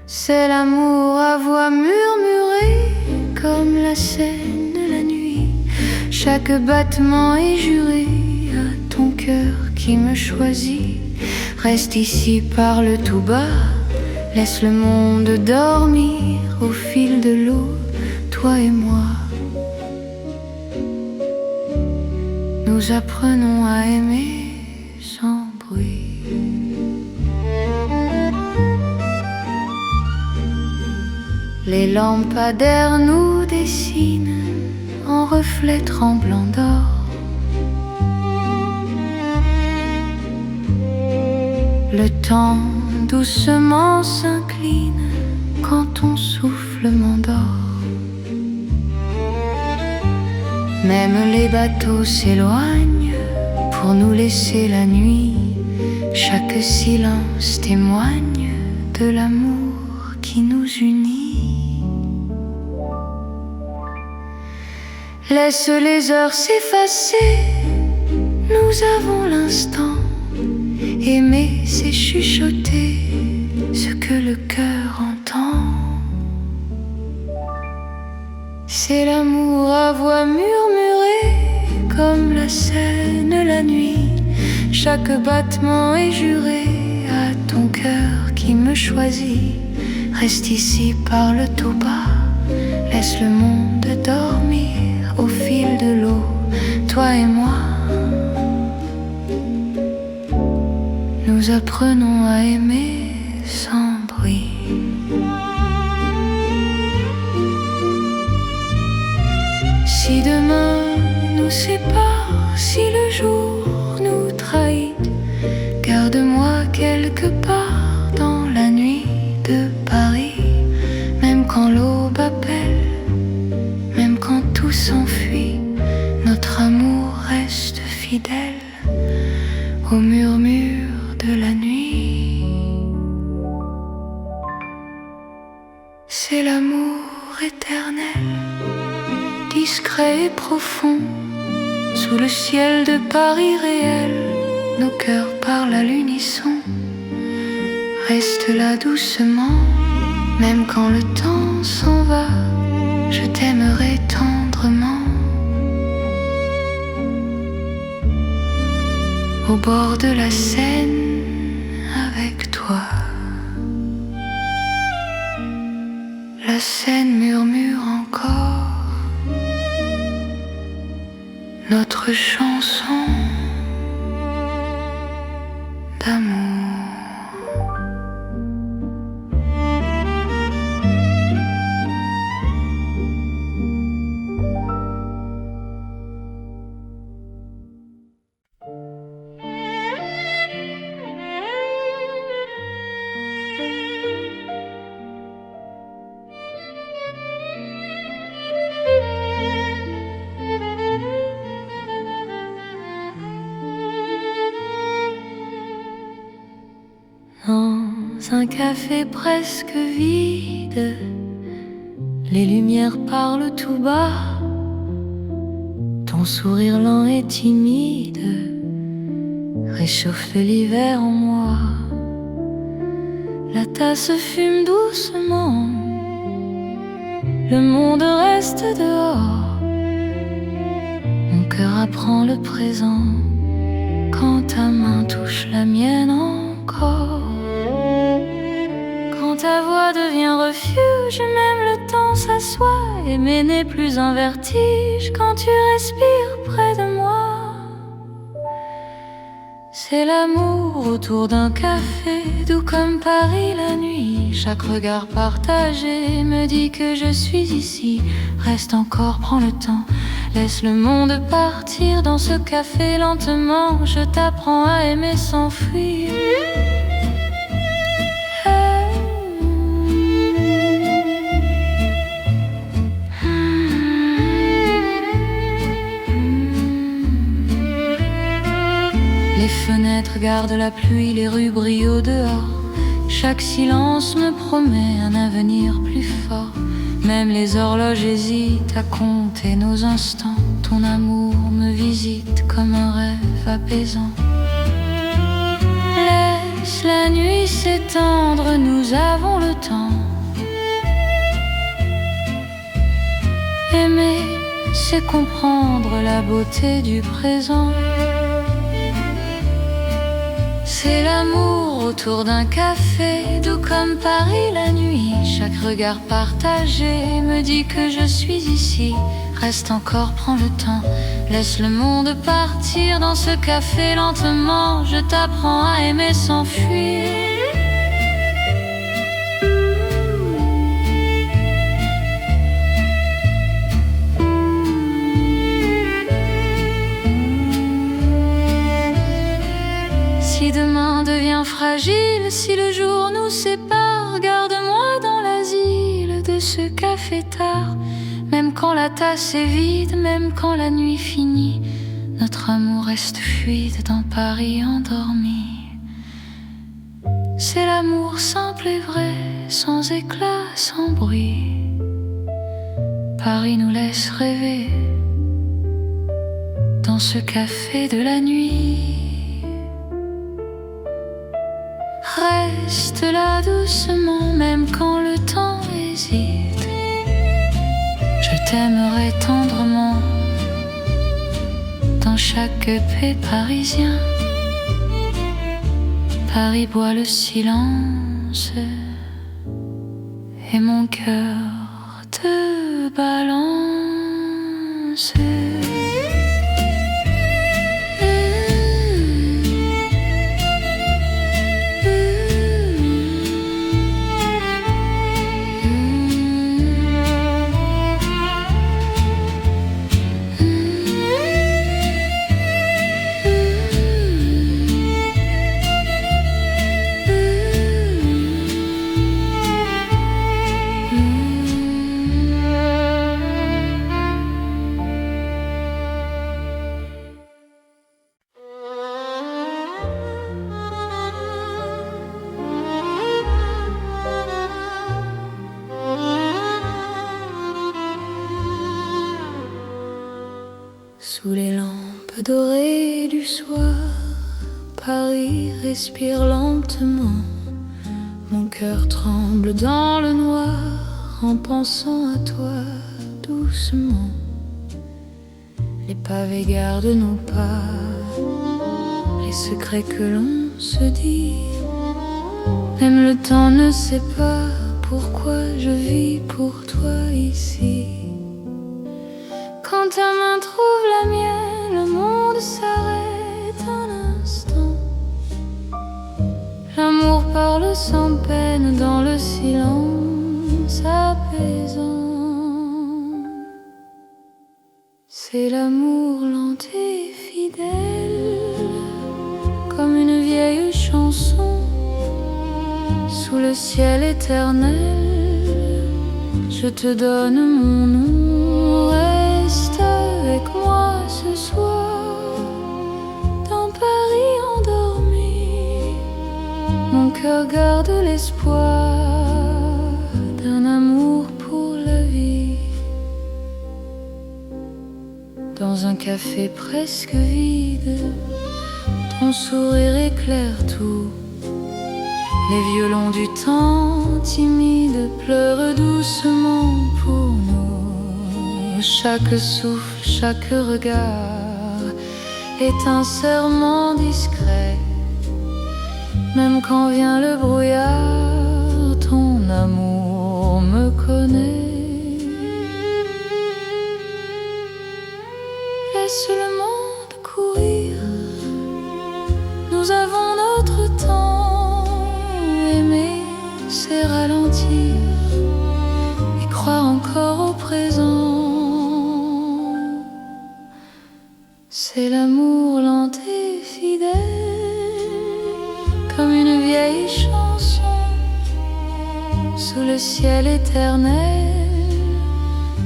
C'est l'amour à voix murmurée comme la Seine la nuit. Chaque battement est juré à ton cœur qui me choisit. Reste ici, parle tout bas, laisse le monde dormir au fil de l'eau, toi et moi. Nous apprenons à aimer sans bruit. Les lampadaires nous dessinent en reflets tremblants d'or. Le temps doucement s'incline quand ton souffle m'endort. Même les bateaux s'éloignent pour nous laisser la nuit. Chaque silence témoigne de l'amour qui nous unit. Laisse les heures s'effacer, nous avons l'instant. Aimer, c'est chuchoter ce que le cœur entend. C'est l'amour à voix murmurée comme la Seine la nuit. Chaque battement est juré à ton cœur qui me choisit. Reste ici, parle tout bas, laisse le monde dormir au fil de l'eau, toi et moi. Nous apprenons à aimer sans bruit. Si demain nous sépare, si le jour nous trahit, garde-moi quelque part dans la nuit de Paris. Même quand l'aube appelle, même quand tout s'enfuit, notre amour reste fidèle au murmure de la nuit. C'est l'amour éternel, discret et profond, sous le ciel de Paris réel. Nos cœurs parlent à l'unisson. Reste là doucement, même quand le temps s'en va, je t'aimerai tendrement. Au bord de la Seine avec toi. La Seine murmure encore notre chanson d'amour. un café presque vide. Les lumières parlent tout bas. Ton sourire lent et timide réchauffe l'hiver en moi. La tasse fume doucement. Le monde reste dehors. Mon cœur apprend le présent quand ta main touche la mienne encore. Quand ta voix devient refuge, même le temps s'assoit. Aimer n'est plus un vertige quand tu respires près de moi. C'est l'amour autour d'un café, doux comme Paris la nuit. Chaque regard partagé me dit que je suis ici. Reste encore, prends le temps, laisse le monde partir dans ce café lentement. Je t'apprends à aimer sans fuir. Les fenêtres gardent la pluie, les rues brillent au dehors. Chaque silence me promet un avenir plus fort. Même les horloges hésitent à compter nos instants. Ton amour me visite comme un rêve apaisant. Laisse la nuit s'étendre, nous avons le temps. Aimer, c'est comprendre la beauté du présent. C'est l'amour autour d'un café, doux comme Paris la nuit. Chaque regard partagé me dit que je suis ici. Reste encore, prends le temps, laisse le monde partir dans ce café lentement. Je t'apprends à aimer sans fuir. Si demain devient fragile, si le jour nous sépare, garde-moi dans l'asile de ce café tard. Même quand la tasse est vide, même quand la nuit finit, notre amour reste fluide dans Paris endormi. C'est l'amour simple et vrai, sans éclat, sans bruit. Paris nous laisse rêver dans ce café de la nuit. Reste là doucement, même quand le temps hésite. Je t'aimerai tendrement dans chaque paix parisien. Paris boit le silence et mon cœur te balance. Sous les lampes dorées du soir, Paris respire lentement. Mon cœur tremble dans le noir en pensant à toi doucement. Les pavés gardent nos pas, les secrets que l'on se dit. Même le temps ne sait pas pourquoi je vis pour toi ici. Quand ta main trouve la mienne, le monde s'arrête un instant. L'amour parle sans peine dans le silence apaisant. C'est l'amour lent et fidèle, comme une vieille chanson. Sous le ciel éternel, je te donne mon nom. Reste avec moi ce soir, dans Paris endormi. Mon cœur garde l'espoir d'un amour pour la vie. Dans un café presque vide, ton sourire éclaire tout. Les violons du temps timide pleurent doucement pour nous. Chaque souffle, chaque regard est un serment discret. Même quand vient le brouillard, ton amour me connaît. Laisse le monde courir, nous avons notre temps. Aimer, c'est ralentir et croire encore au présent. C'est l'amour lent et fidèle, comme une vieille chanson sous le ciel éternel.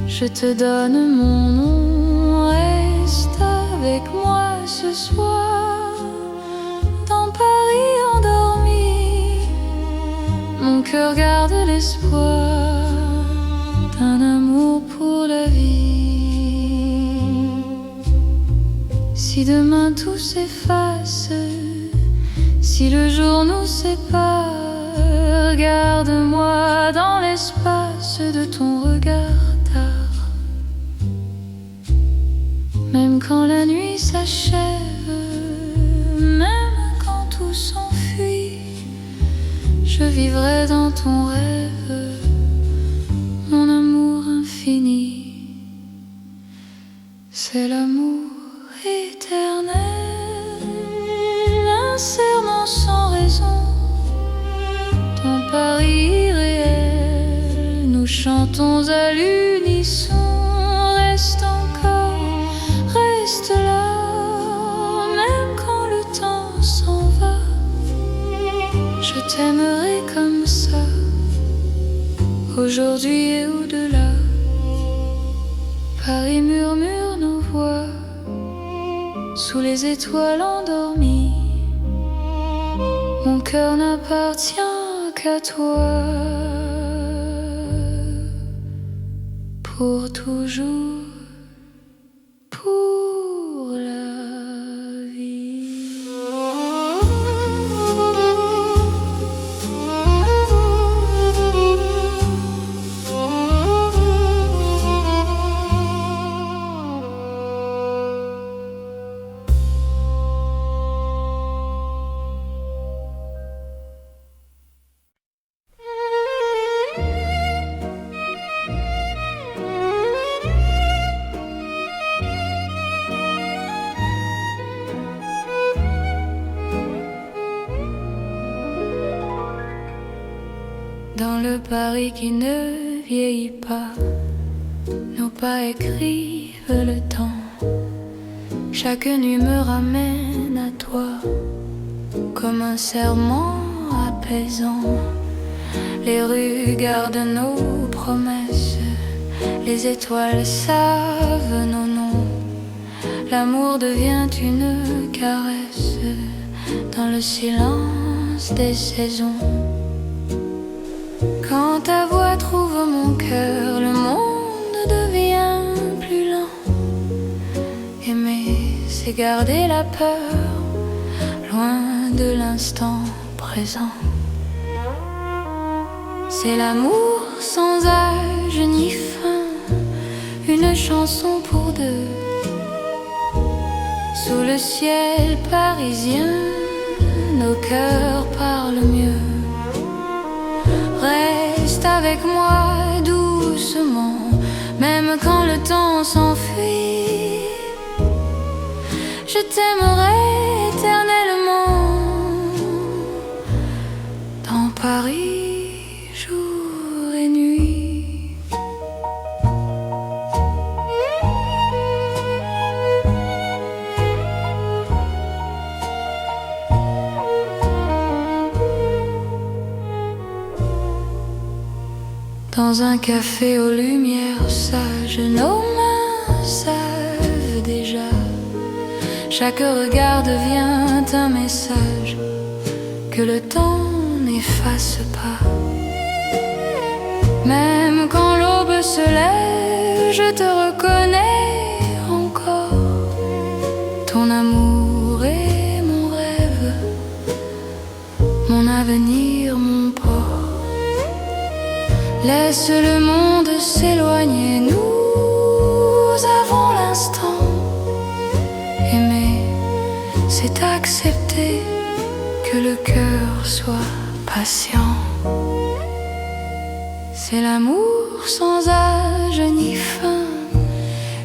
Je te donne mon nom, reste avec moi ce soir. Dans Paris endormi, mon cœur garde l'espoir d'un amour pour la vie. Si demain tout s'efface, si le jour nous sépare, garde-moi dans l'espace de ton regard tard. Même quand la nuit s'achève, même quand tout s'enfuit, je vivrai dans ton rêve, mon amour infini. C'est l'amour éternel, un serment sans raison. Dans Paris irréel, nous chantons à l'unisson. Reste encore, reste là, même quand le temps s'en va. Je t'aimerai comme ça, aujourd'hui et au-delà. Paris murmure nos voix sous les étoiles endormies. Mon cœur n'appartient qu'à toi, pour toujours, pour la vie. Dans le Paris qui ne vieillit pas, nos pas écrivent le temps. Chaque nuit me ramène à toi, comme un serment apaisant. Les rues gardent nos promesses, les étoiles savent nos noms. L'amour devient une caresse dans le silence des saisons. Quand ta voix trouve mon cœur, le monde devient plus lent. Aimer, c'est garder la peur, loin de l'instant présent. C'est l'amour sans âge ni fin, une chanson pour deux. Sous le ciel parisien, nos cœurs parlent mieux. Reste avec moi doucement, même quand le temps s'enfuit. Je t'aimerai éternellement, dans Paris, jour et nuit. Dans un café aux lumières sages, nos mains savent déjà. Chaque regard devient un message que le temps n'efface pas. Même quand l'aube se lève, je te reconnais encore. Ton amour est mon rêve, mon avenir, mon port. Laisse le monde s'éloigner, nous avons l'instant. Aimer, c'est accepter que le cœur soit patient. C'est l'amour sans âge ni fin,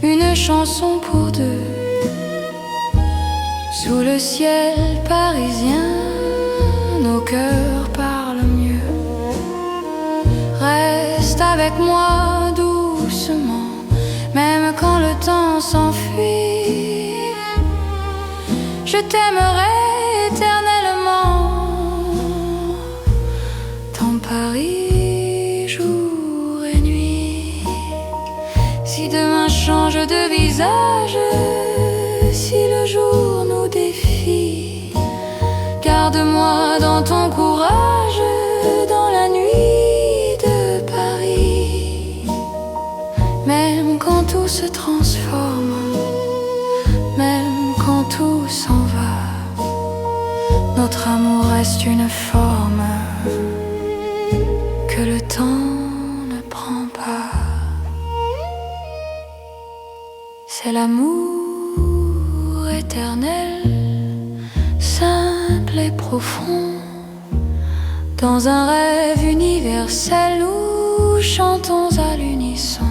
une chanson pour deux. Sous le ciel parisien, nos cœurs parlent mieux. Reste avec moi doucement, même quand le temps s'enfuit. Je t'aimerai éternellement. Dans Paris, jour et nuit. Si demain change de visage, si le jour nous défie, garde-moi dans ton courage, dans la nuit de Paris. Même quand tout se transforme, même quand tout s'en va, notre amour reste une forme que le temps ne prend pas. C'est l'amour éternel, simple et profond. Dans un rêve universel, nous chantons à l'unisson.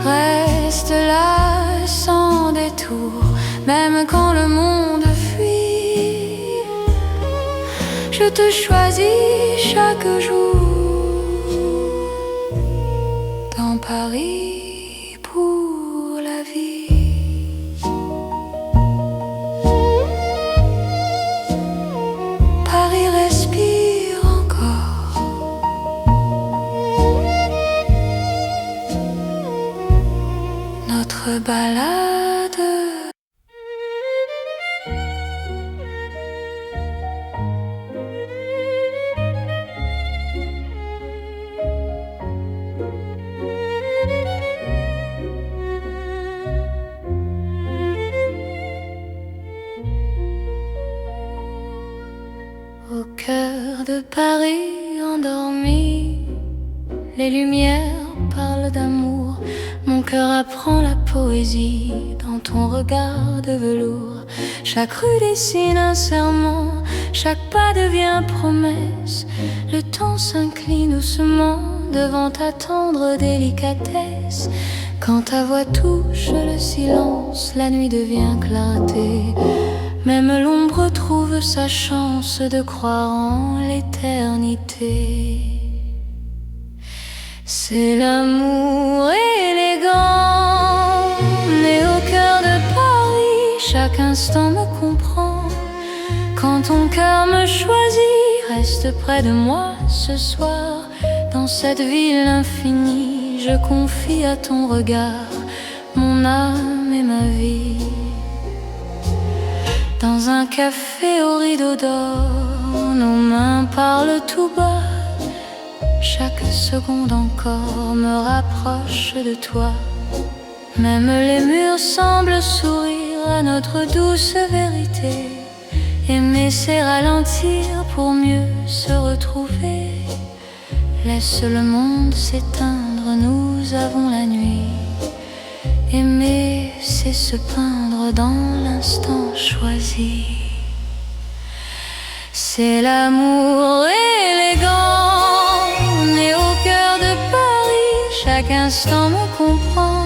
Reste là sans détour, même quand le monde fuit. Je te choisis chaque jour. Dans Paris pour la vie. Paris respire encore. Notre balade. Au cœur de Paris endormi, les lumières parlent d'amour. Mon cœur apprend la poésie dans ton regard de velours. Chaque rue dessine un serment, chaque pas devient promesse. Le temps s'incline doucement devant ta tendre délicatesse. Quand ta voix touche le silence, la nuit devient clarté. Même l'ombre trouve sa chance de croire en l'éternité. C'est l'amour élégant, né au cœur de Paris. Chaque instant me comprend. Quand ton cœur me choisit, reste près de moi ce soir. Dans cette ville infinie, je confie à ton regard mon âme et ma vie. Dans un café au rideau d'or, nos mains parlent tout bas. Chaque seconde encore me rapproche de toi. Même les murs semblent sourire à notre douce vérité. Aimer c'est ralentir pour mieux se retrouver. Laisse le monde s'éteindre, nous avons la nuit. Aimer c'est se peindre dans l'instant choisi. C'est l'amour élégant, né au cœur de Paris. Chaque instant me comprend.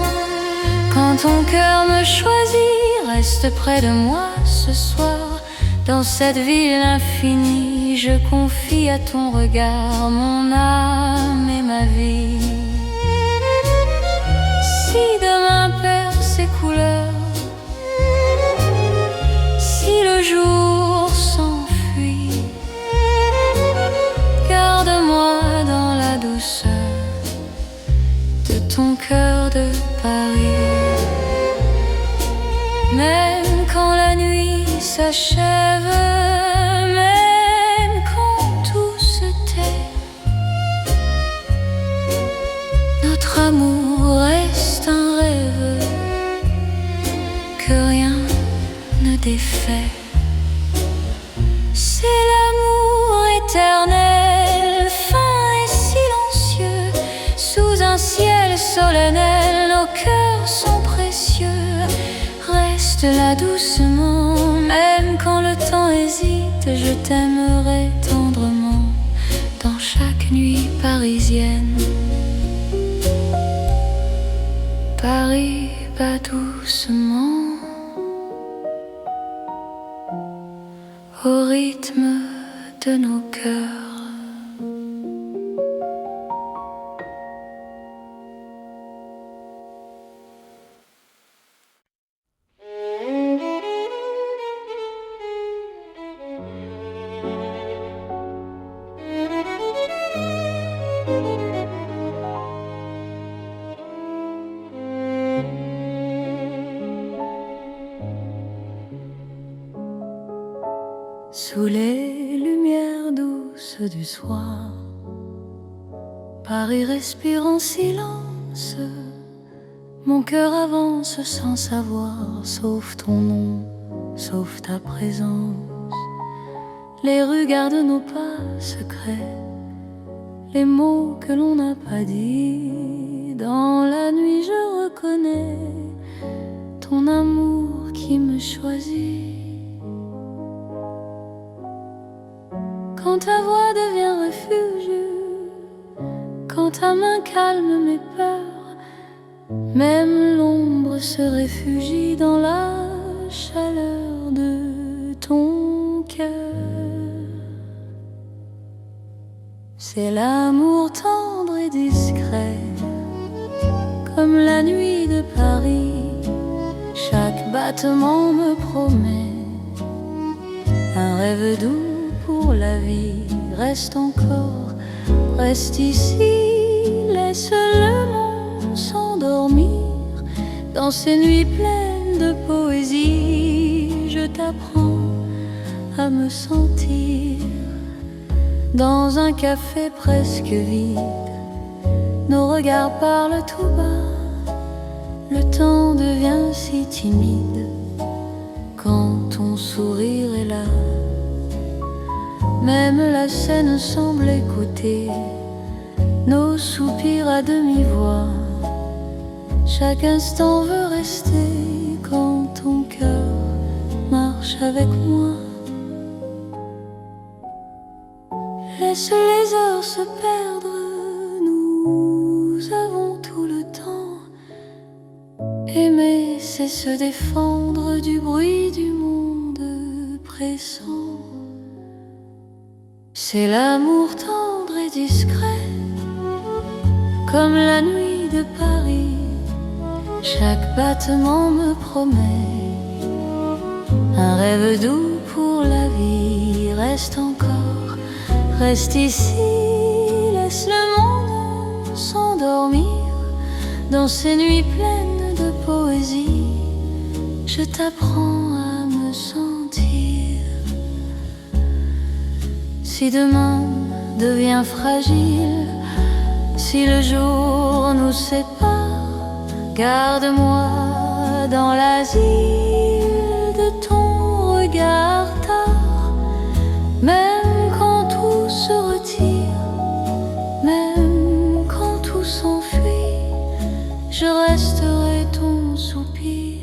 Quand ton cœur me choisit, reste près de moi ce soir. Dans cette ville infinie, je confie à ton regard mon âme et ma vie. Si demain perd ses couleurs, si le jour s'enfuit, garde-moi dans la douceur de ton cœur de Paris. Même quand la nuit s'achève, même amour reste un rêve que rien ne défait. C'est l'amour éternel, fin et silencieux, sous un ciel solennel, nos cœurs sont précieux. Reste là doucement, même quand le temps hésite, je t'aimerai tendrement dans chaque nuit parisienne. Paris bat doucement au rythme de nos cœurs. Sous les lumières douces du soir, Paris respire en silence. Mon cœur avance sans savoir, sauf ton nom, sauf ta présence. Les rues gardent nos pas secrets, les mots que l'on n'a pas dit. Dans la nuit je reconnais ton amour qui me choisit. Quand ta voix devient refuge, quand ta main calme mes peurs, même l'ombre se réfugie dans la chaleur de ton cœur. C'est l'amour tendre et discret, comme la nuit de Paris. Chaque battement me promet un rêve doux pour la vie. Reste encore, reste ici, laisse le monde s'endormir dans ces nuits pleines de poésie. Je t'apprends à me sentir dans un café presque vide. Nos regards parlent tout bas, le temps devient si timide quand ton sourire est là. Même la scène semble écouter nos soupirs à demi-voix. Chaque instant veut rester quand ton cœur marche avec moi. Laisse les heures se perdre, nous avons tout le temps. Aimer, c'est se défendre du bruit du monde pressant. C'est l'amour tendre et discret, comme la nuit de Paris. Chaque battement me promet un rêve doux pour la vie. Reste encore, reste ici, laisse le monde s'endormir dans ces nuits pleines de poésie. Je t'apprends à me sentir. Si demain devient fragile, si le jour nous sépare, garde-moi dans l'asile de ton regard tard. Même quand tout se retire, même quand tout s'enfuit, je resterai ton soupir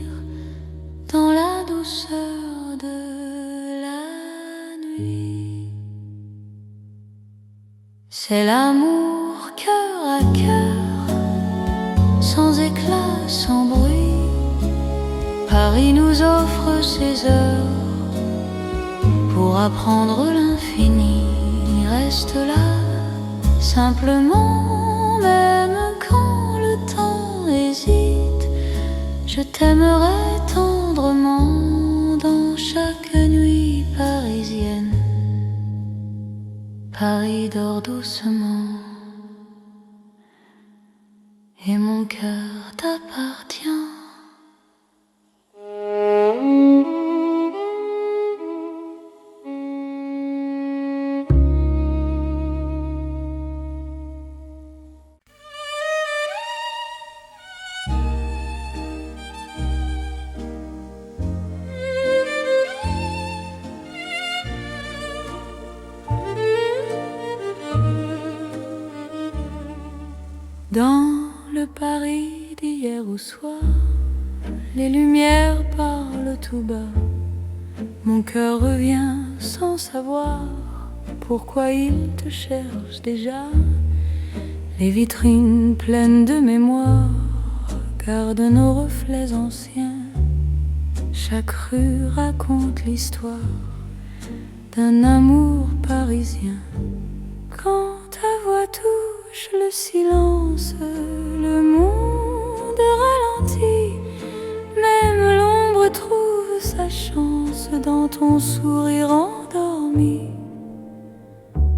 dans la douceur de la nuit. C'est l'amour cœur à cœur, sans éclat, sans bruit. Paris nous offre ses heures pour apprendre l'infini. Reste là, simplement, même quand le temps hésite. Je t'aimerai tendrement dans chaque nuit parisienne. Paris dort doucement et mon cœur t'appartient. les lumières parlent tout bas. Mon cœur revient sans savoir pourquoi il te cherche déjà. Les vitrines pleines de mémoire gardent nos reflets anciens. Chaque rue raconte l'histoire d'un amour parisien. Quand ta voix touche le silence, le monde ralentit. Même l'ombre trouve sa chance dans ton sourire endormi.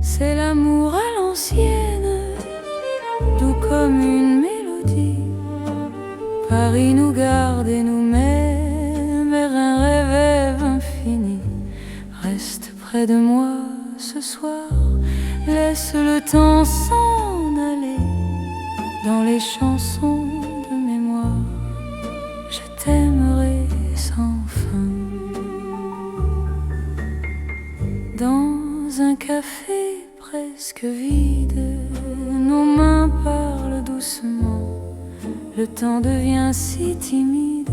C'est l'amour à l'ancienne, doux comme une mélodie. Paris nous garde et nous met vers un rêve infini. Reste près de moi ce soir, laisse le temps s'en aller. Dans les chansons de mémoire, je t'aimerai sans fin. Dans un café presque vide, nos mains parlent doucement. Le temps devient si timide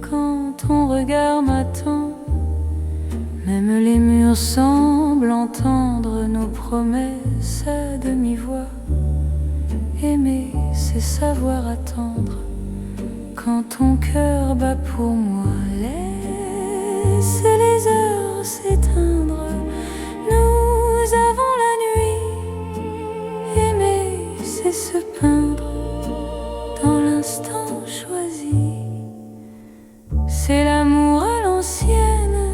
quand ton regard m'attend. Même les murs semblent entendre nos promesses à demi-voix. Aimer, c'est savoir attendre quand ton cœur bat pour moi. Laisse les heures s'éteindre, nous avons la nuit. Aimer, c'est se peindre dans l'instant choisi. C'est l'amour à l'ancienne,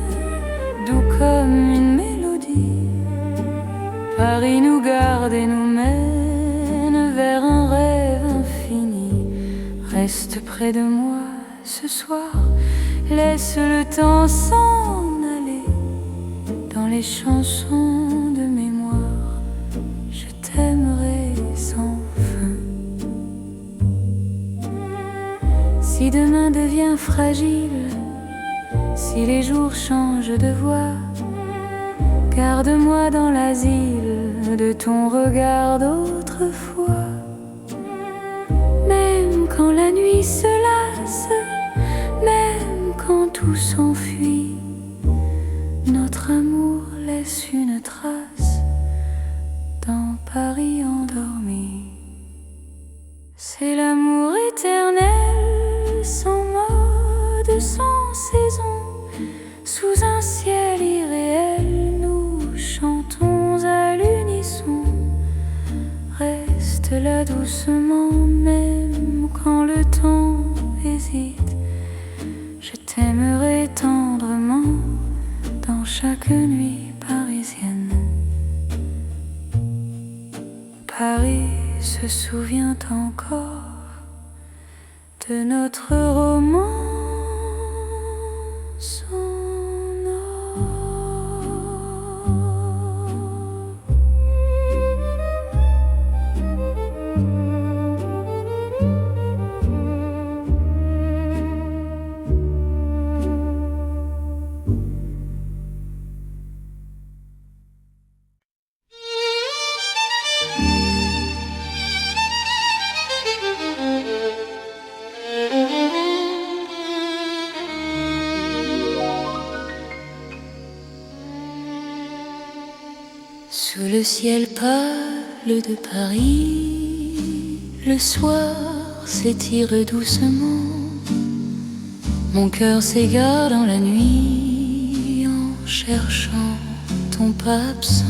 doux comme une mélodie. Paris nous garde et nous mène vers un rêve infini. Reste près de moi ce soir, laisse le temps s'en aller. Dans les chansons de mémoire, je t'aimerai sans fin. Si demain devient fragile, si les jours changent de voix, garde-moi dans l'asile de ton regard d'autrefois. Même quand la nuit se lasse, même quand tout s'enfuit, notre amour laisse une trace dans Paris endormi. C'est l'amour éternel, sans mode, sans saison. Sous un ciel irréel, nous chantons à l'unisson. Reste là doucement, même quand le temps hésite. Je t'aimerai tendrement dans chaque nuit parisienne. Paris se souvient encore de notre romance. Sous le ciel pâle de Paris, le soir s'étire doucement. Mon cœur s'égare dans la nuit en cherchant ton pas absent.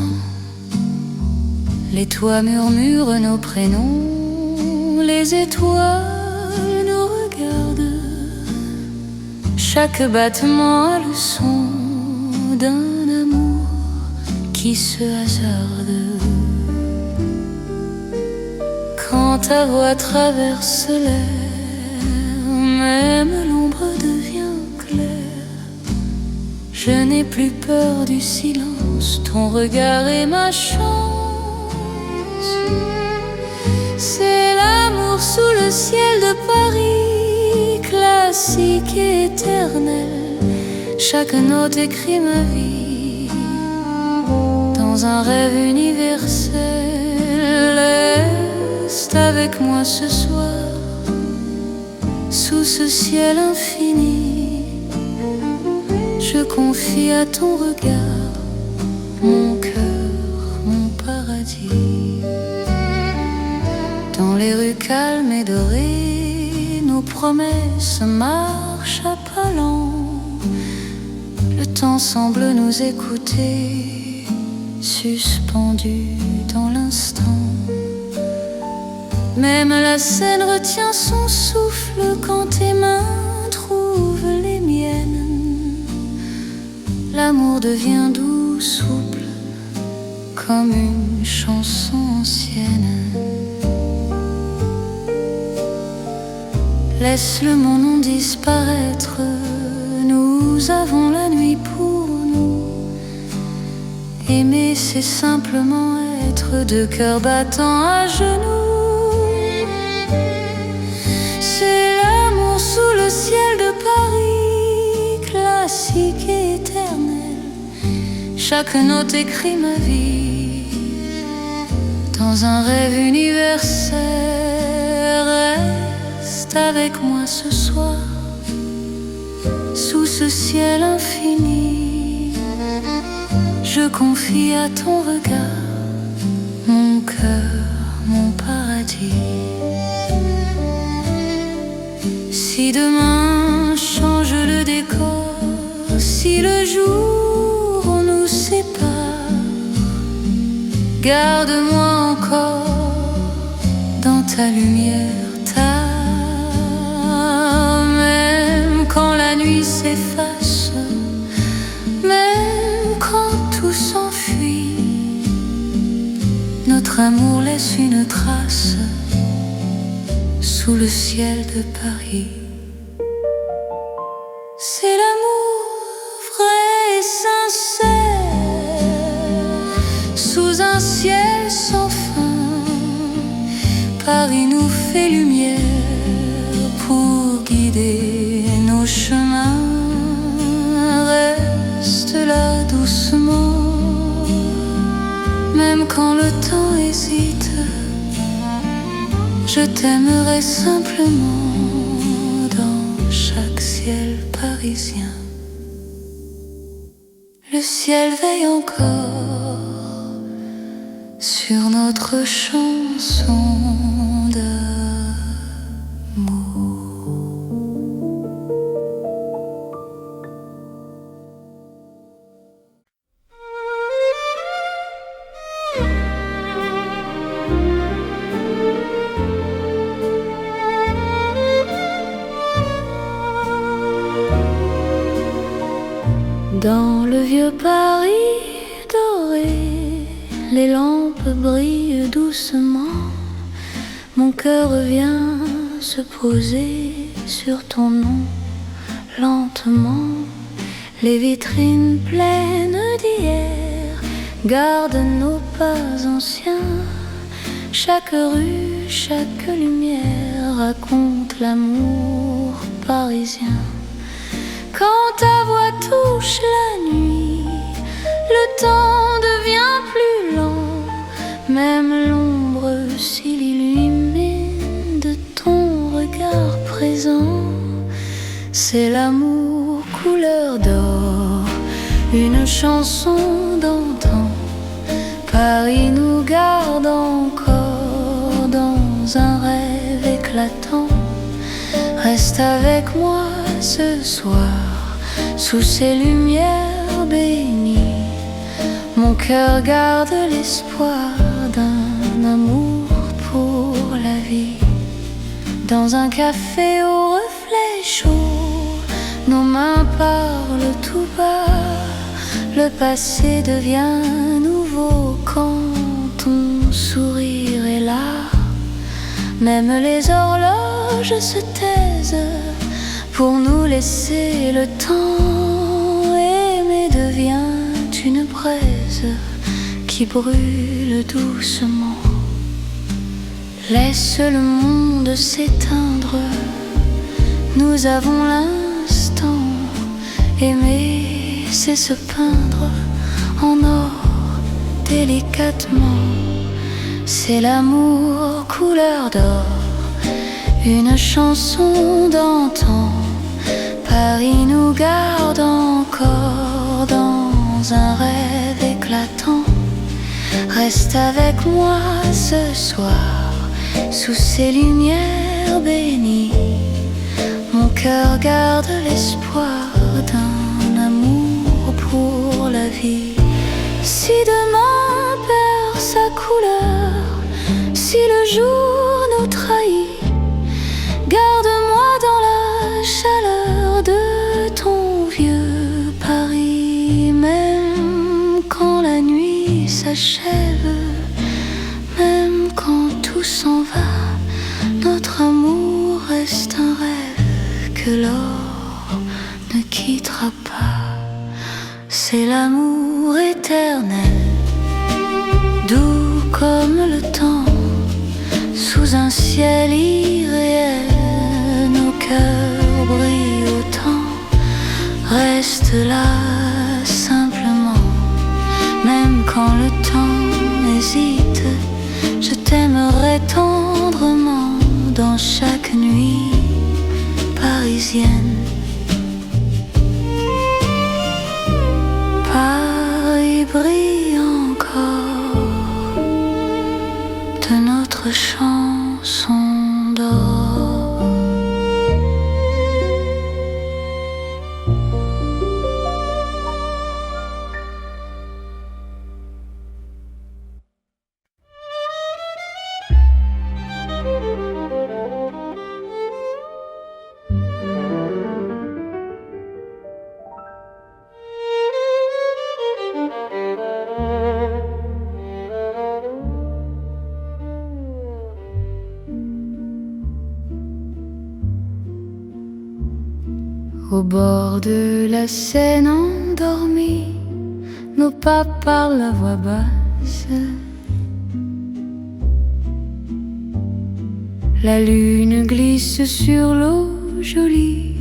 Les toits murmurent nos prénoms, les étoiles nous regardent. Chaque battement a le son d'un amour qui se hasarde. Quand ta voix traverse l'air, même l'ombre devient claire. Je n'ai plus peur du silence, ton regard est ma chance. C'est l'amour sous le ciel de Paris, classique et éternel. Chaque note écrit ma vie dans un rêve universel. Reste avec moi ce soir, sous ce ciel infini. Je confie à ton regard mon cœur, mon paradis. Dans les rues calmes et dorées, nos promesses marchent à pas lents. Le temps semble nous écouter, suspendu dans l'instant. Même la scène retient son souffle quand tes mains trouvent les miennes. L'amour devient doux, souple, comme une chanson ancienne. Laisse le monde disparaître, nous avons la nuit pour nous. Aimer, c'est simplement être deux cœurs battant à genoux. C'est l'amour sous le ciel de Paris, classique et éternel. Chaque note écrit ma vie dans un rêve universel. Reste avec moi ce soir, sous ce ciel infini. Je confie à ton regard mon cœur, mon paradis. Si demain change le décor, si le jour nous sépare, garde-moi encore dans ta lumière, même quand la nuit s'efface, même quand tout s'enfuit, notre amour laisse une trace sous le ciel de Paris. C'est l'amour vrai et sincère, sous un ciel sans fin. Paris nous fait lumière pour guider nos chemins. Reste là doucement, même quand le temps hésite. Je t'aimerai simplement dans chaque ciel parisien. Le ciel veille encore sur notre chanson d'amour. Dans le vieux Paris doré, les lampes brillent doucement. Mon cœur vient se poser sur ton nom, lentement. Les vitrines pleines d'hier gardent nos pas anciens. Chaque rue, chaque lumière raconte l'amour parisien. Quand ta voix touche la nuit, le temps devient plus lent. Même l'ombre s'illumine de ton regard présent. C'est l'amour couleur d'or, une chanson d'antan. Paris nous garde encore dans un rêve éclatant. Reste avec moi ce soir, sous ces lumières bénies. Mon cœur garde l'espoir d'un amour pour la vie. Dans un café au reflet chaud, nos mains parlent tout bas. Le passé devient nouveau quand ton sourire est là. Même les horloges se taisent pour nous laisser le temps. Aimer devient une braise qui brûle doucement. Laisse le monde s'éteindre, nous avons l'instant. Aimer, c'est se peindre en or délicatement. C'est l'amour couleur d'or, une chanson d'antan. Paris nous garde encore dans un rêve éclatant. Reste avec moi ce soir, sous ces lumières bénies. Mon cœur garde l'espoir d'un amour pour la vie. Si demain perd sa couleur, si le jour nous trahit, garde-moi dans la chaleur de ton vieux Paris. Même quand la nuit s'achève, même quand tout s'en va, notre amour reste un rêve que l'or ne quittera pas. C'est l'amour éternel, doux comme le temps, sous un ciel irréel. Nos cœurs brillent autant, reste là simplement. Même quand le temps hésite, je t'aimerai tendrement dans chaque nuit parisienne. Paris brille encore de notre chanson d'or. Au bord de la Seine endormie, nos pas parlent à voix basse. La lune glisse sur l'eau jolie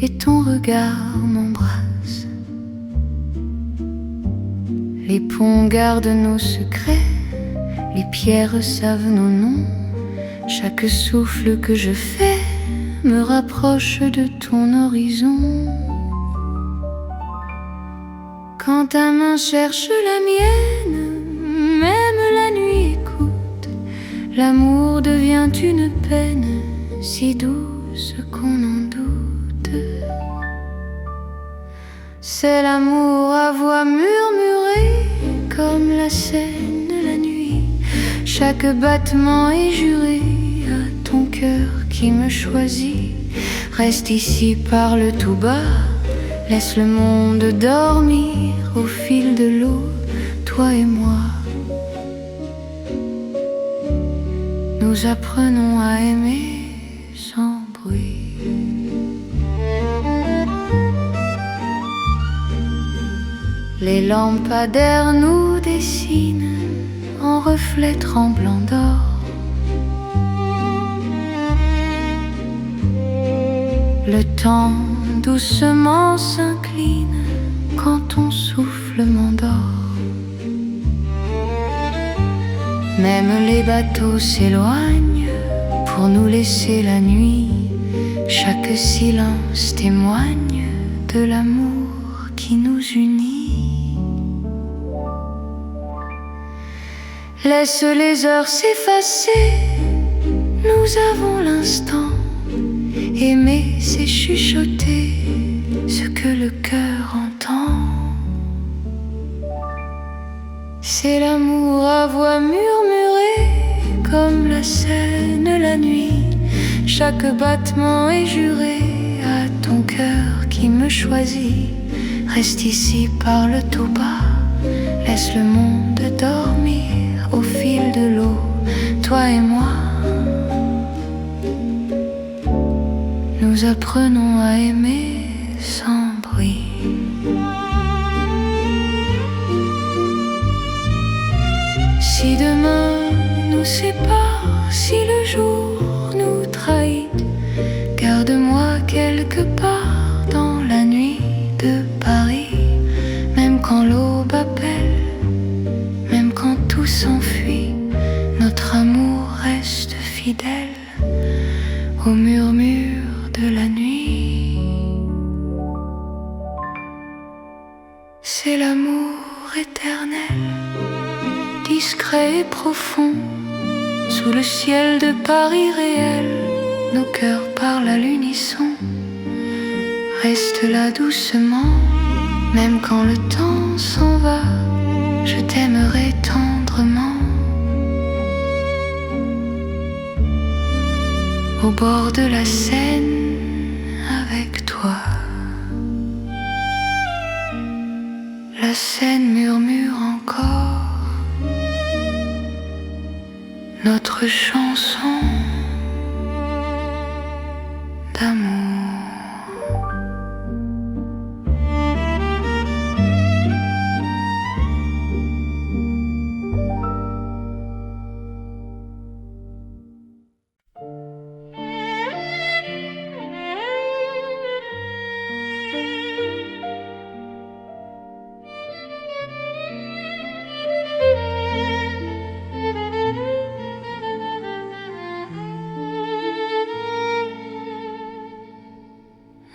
et ton regard m'embrasse. Les ponts gardent nos secrets, les pierres savent nos noms. Chaque souffle que je fais me rapproche de ton horizon. Quand ta main cherche la mienne, même la nuit écoute. L'amour devient une peine si douce qu'on en doute. C'est l'amour à voix murmurée comme la Seine la nuit. Chaque battement est juré à ton cœur qui me choisit. Reste ici, parle tout bas, laisse le monde dormir au fil de l'eau, toi et moi. Nous apprenons à aimer sans bruit. Les lampadaires nous dessinent en reflets tremblants d'or. Le temps doucement s'incline quand ton souffle m'endort. Même les bateaux s'éloignent pour nous laisser la nuit. Chaque silence témoigne de l'amour qui nous unit. Laisse les heures s'effacer, nous avons l'instant. Aimer, c'est chuchoter ce que le cœur entend. C'est l'amour à voix murmurée comme la Seine la nuit. Chaque battement est juré à ton cœur qui me choisit. Reste ici, parle tout bas, laisse le monde dormir au fil de l'eau, toi et moi. Nous apprenons à aimer sans bruit. Si demain nous sépare, si le jour nous trahit, garde-moi quelque part dans la nuit de Paris. Même quand l'aube appelle, même quand tout s'enfuit, notre amour reste fidèle C'est l'amour éternel, discret et profond. Sous le ciel de Paris réel, nos cœurs parlent à l'unisson. Reste là doucement, même quand le temps s'en va, je t'aimerai tendrement. Au bord de la Seine, avec toi. La Seine murmure encore notre chanson d'amour.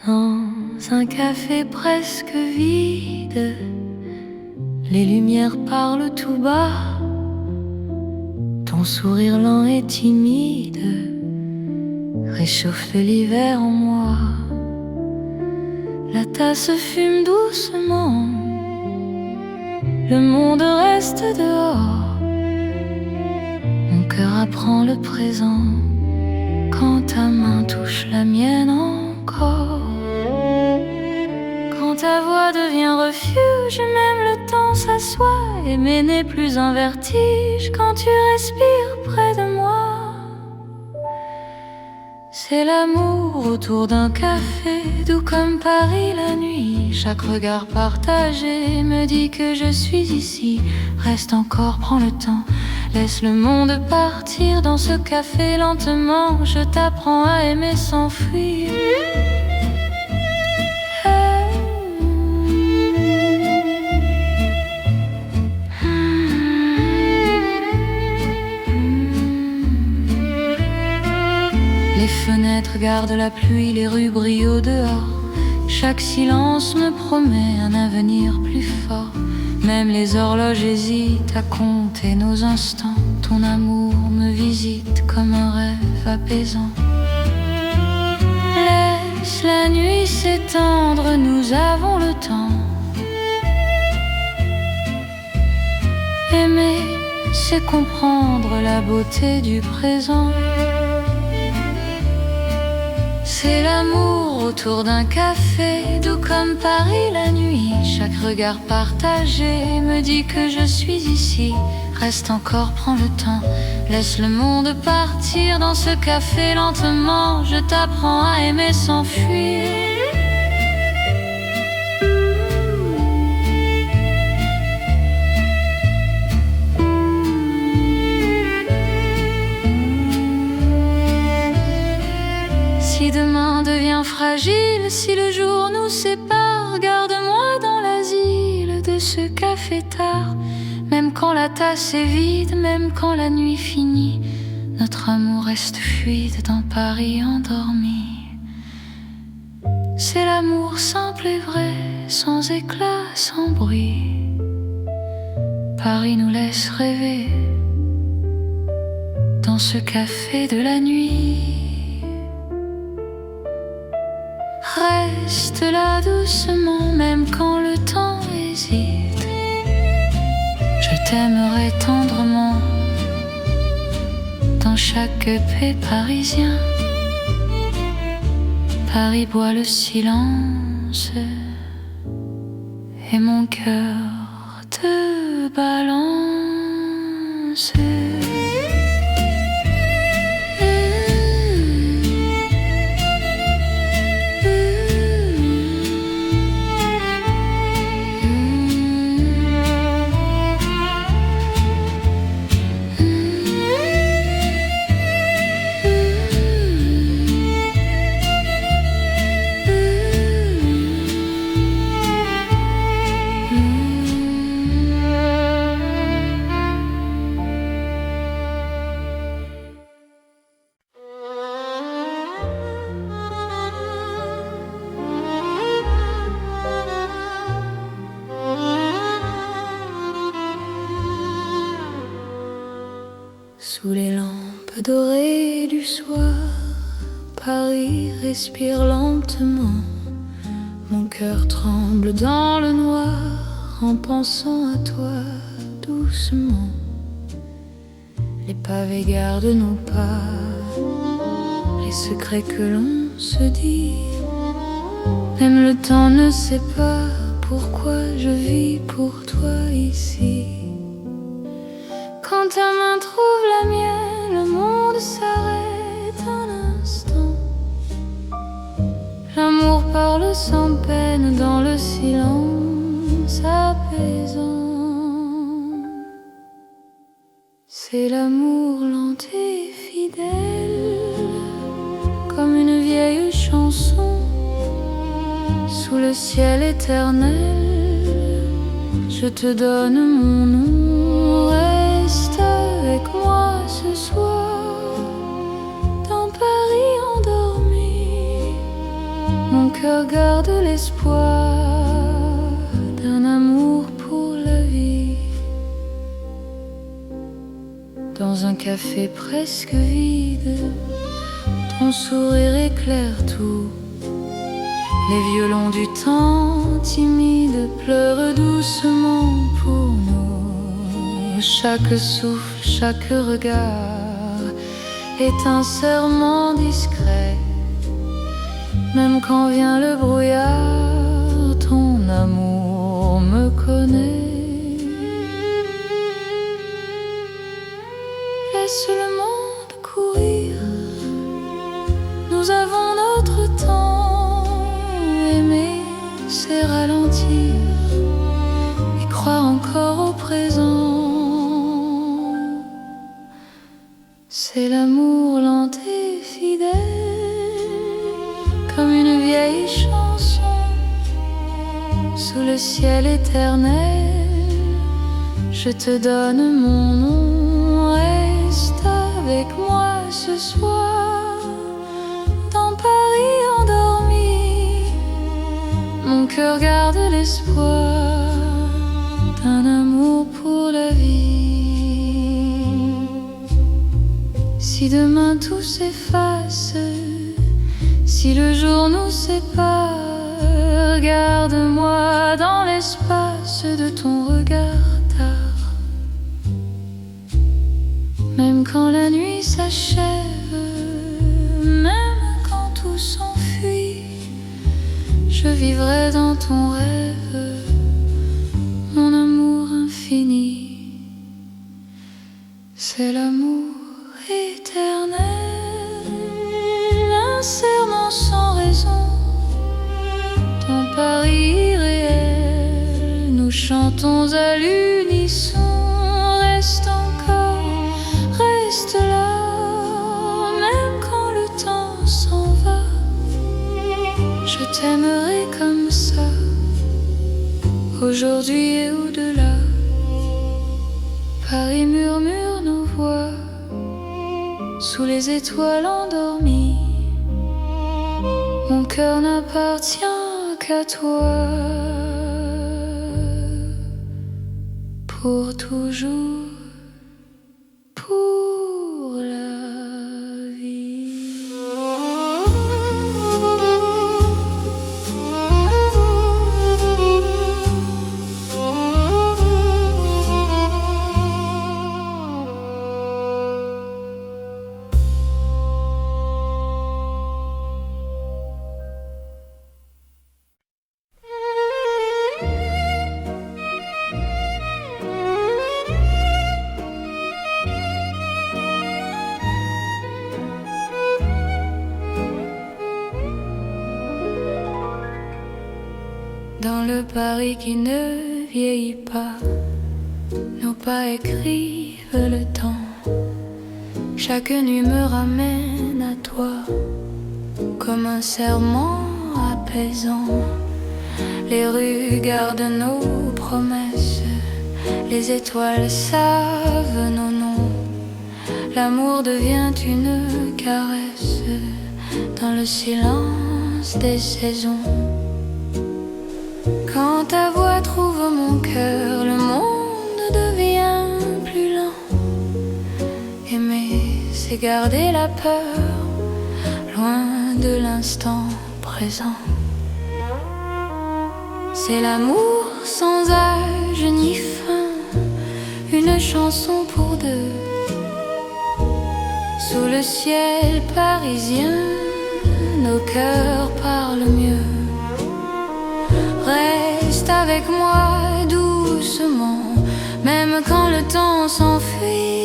Dans un café presque vide, les lumières parlent tout bas. Ton sourire lent et timide réchauffe l'hiver en moi. La tasse fume doucement, le monde reste dehors. Mon cœur apprend le présent quand ta main touche la mienne encore. Quand ta voix devient refuge, même le temps s'assoit. Aimer n'est plus un vertige quand tu respires près de moi. C'est l'amour autour d'un café, doux comme Paris la nuit. Chaque regard partagé me dit que je suis ici. Reste encore, prends le temps, laisse le monde partir dans ce café lentement. Je t'apprends à aimer sans fuir. Les fenêtres gardent la pluie, les rues brillent au dehors. Chaque silence me promet un avenir plus fort. Même les horloges hésitent à compter nos instants. Ton amour me visite comme un rêve apaisant. Laisse la nuit s'étendre, nous avons le temps. Aimer, c'est comprendre la beauté du présent. C'est l'amour autour d'un café, doux comme Paris la nuit. Chaque regard partagé me dit que je suis ici. Reste encore, prends le temps, laisse le monde partir dans ce café lentement. Je t'apprends à aimer sans fuir. Si demain devient fragile, si le jour nous sépare, garde-moi dans l'asile de ce café tard. Même quand la tasse est vide, même quand la nuit finit, notre amour reste fluide dans Paris endormi. C'est l'amour simple et vrai, sans éclat, sans bruit. Paris nous laisse rêver dans ce café de la nuit. Reste là doucement, même quand le temps hésite. Je t'aimerai tendrement dans chaque paix parisien. Paris boit le silence et mon cœur te balance. Sous les lampes dorées du soir, Paris respire lentement. Mon cœur tremble dans le noir en pensant à toi doucement. Les pavés gardent nos pas, les secrets que l'on se dit. Même le temps ne sait pas pourquoi je vis pour toi ici. Quand ta main trouve la mienne, le monde s'arrête un instant. L'amour parle sans peine dans le silence apaisant. C'est l'amour lent et fidèle, comme une vieille chanson. Sous le ciel éternel, je te donne mon nom. Reste avec moi ce soir, dans Paris endormi. Mon cœur garde l'espoir d'un amour pour la vie. Dans un café presque vide, ton sourire éclaire tout. Les violons du temps timide pleurent doucement pour nous. Chaque souffle, chaque regard est un serment discret. Même quand vient le brouillard, ton amour me connaît. Laisse le monde courir, nous avons notre temps. Aimer, c'est ralentir et croire encore au présent. C'est l'amour lent et fidèle, comme une vieille chanson. Sous le ciel éternel, je te donne mon nom. Reste avec moi ce soir, dans Paris endormi. Mon cœur garde l'espoir d'un amour pour la vie. Si demain tout s'efface, si le jour nous sépare, garde-moi dans l'espace de ton regard tard. Même quand la nuit s'achève, même quand tout s'enfuit, je vivrai dans ton rêve, mon amour infini. C'est l'amour éternel, un serment sans raison. Ton Paris irréel, nous chantons à l'unisson. Reste encore, reste là, même quand le temps s'en va. Je t'aimerai comme ça, aujourd'hui et au-delà. Paris murmure nos voix, sous les étoiles endormies. Mon cœur n'appartient qu'à toi, pour toujours, pour la vie. Dans le Paris qui ne vieillit pas, nos pas écrivent le temps. Chaque nuit me ramène à toi, comme un serment apaisant. Les rues gardent nos promesses, les étoiles savent nos noms. L'amour devient une caresse dans le silence des saisons. Quand ta voix trouve mon cœur, le monde devient plus lent. Et mes c'est garder la peur loin de l'instant présent. C'est l'amour sans âge ni fin, une chanson pour deux. Sous le ciel parisien, nos cœurs parlent mieux. Reste avec moi doucement, même quand le temps s'enfuit.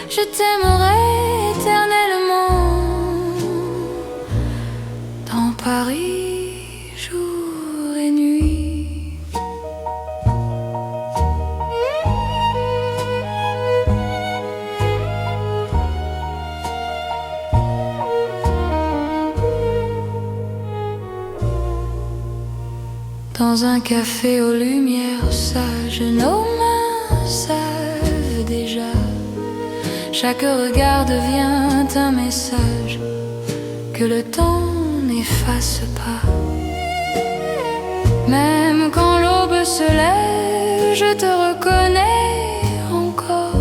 Je t'aimerai éternellement dans Paris, jour et nuit. Dans un café aux lumières sages, nos mains savent déjà. Chaque regard devient un message que le temps n'efface pas. Même quand l'aube se lève, je te reconnais encore.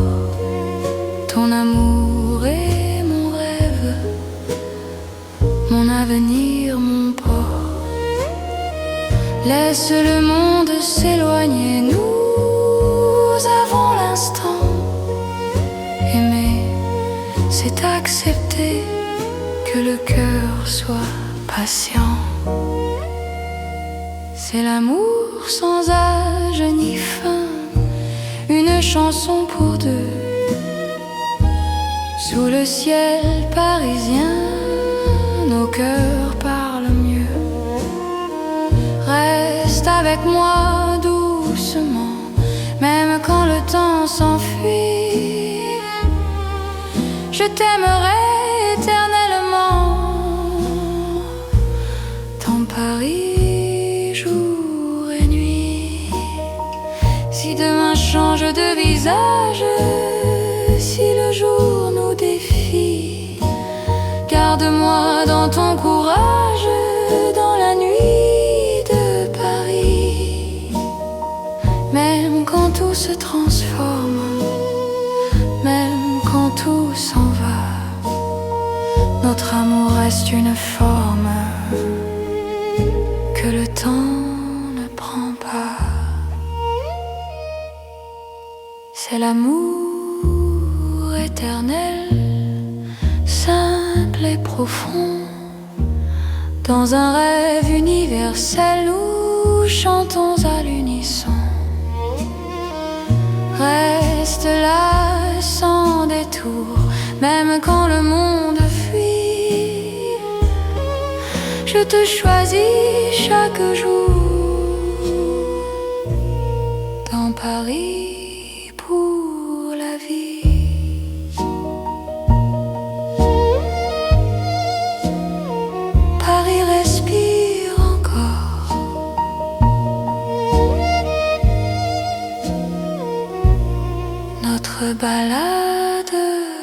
Ton amour est mon rêve, mon avenir, mon port. Laisse le monde s'éloigner, nous avons l'instant. Aimer, c'est accepter que le cœur soit patient. C'est l'amour sans âge ni fin, une chanson pour deux. Sous le ciel parisien, nos cœurs parlent mieux. Reste avec moi doucement, même quand le temps s'enfuit. Je t'aimerai éternellement dans Paris, jour et nuit. Si demain change de visage, si le jour nous défie, garde-moi dans ton courage, dans la nuit de Paris. Même quand tout se transforme, même quand tout s'en va, notre amour reste une forme que le temps ne prend pas. C'est l'amour éternel, simple et profond. Dans un rêve universel, nous chantons à l'unisson. Reste là sans détour, même quand le monde fuit. Je te choisis chaque jour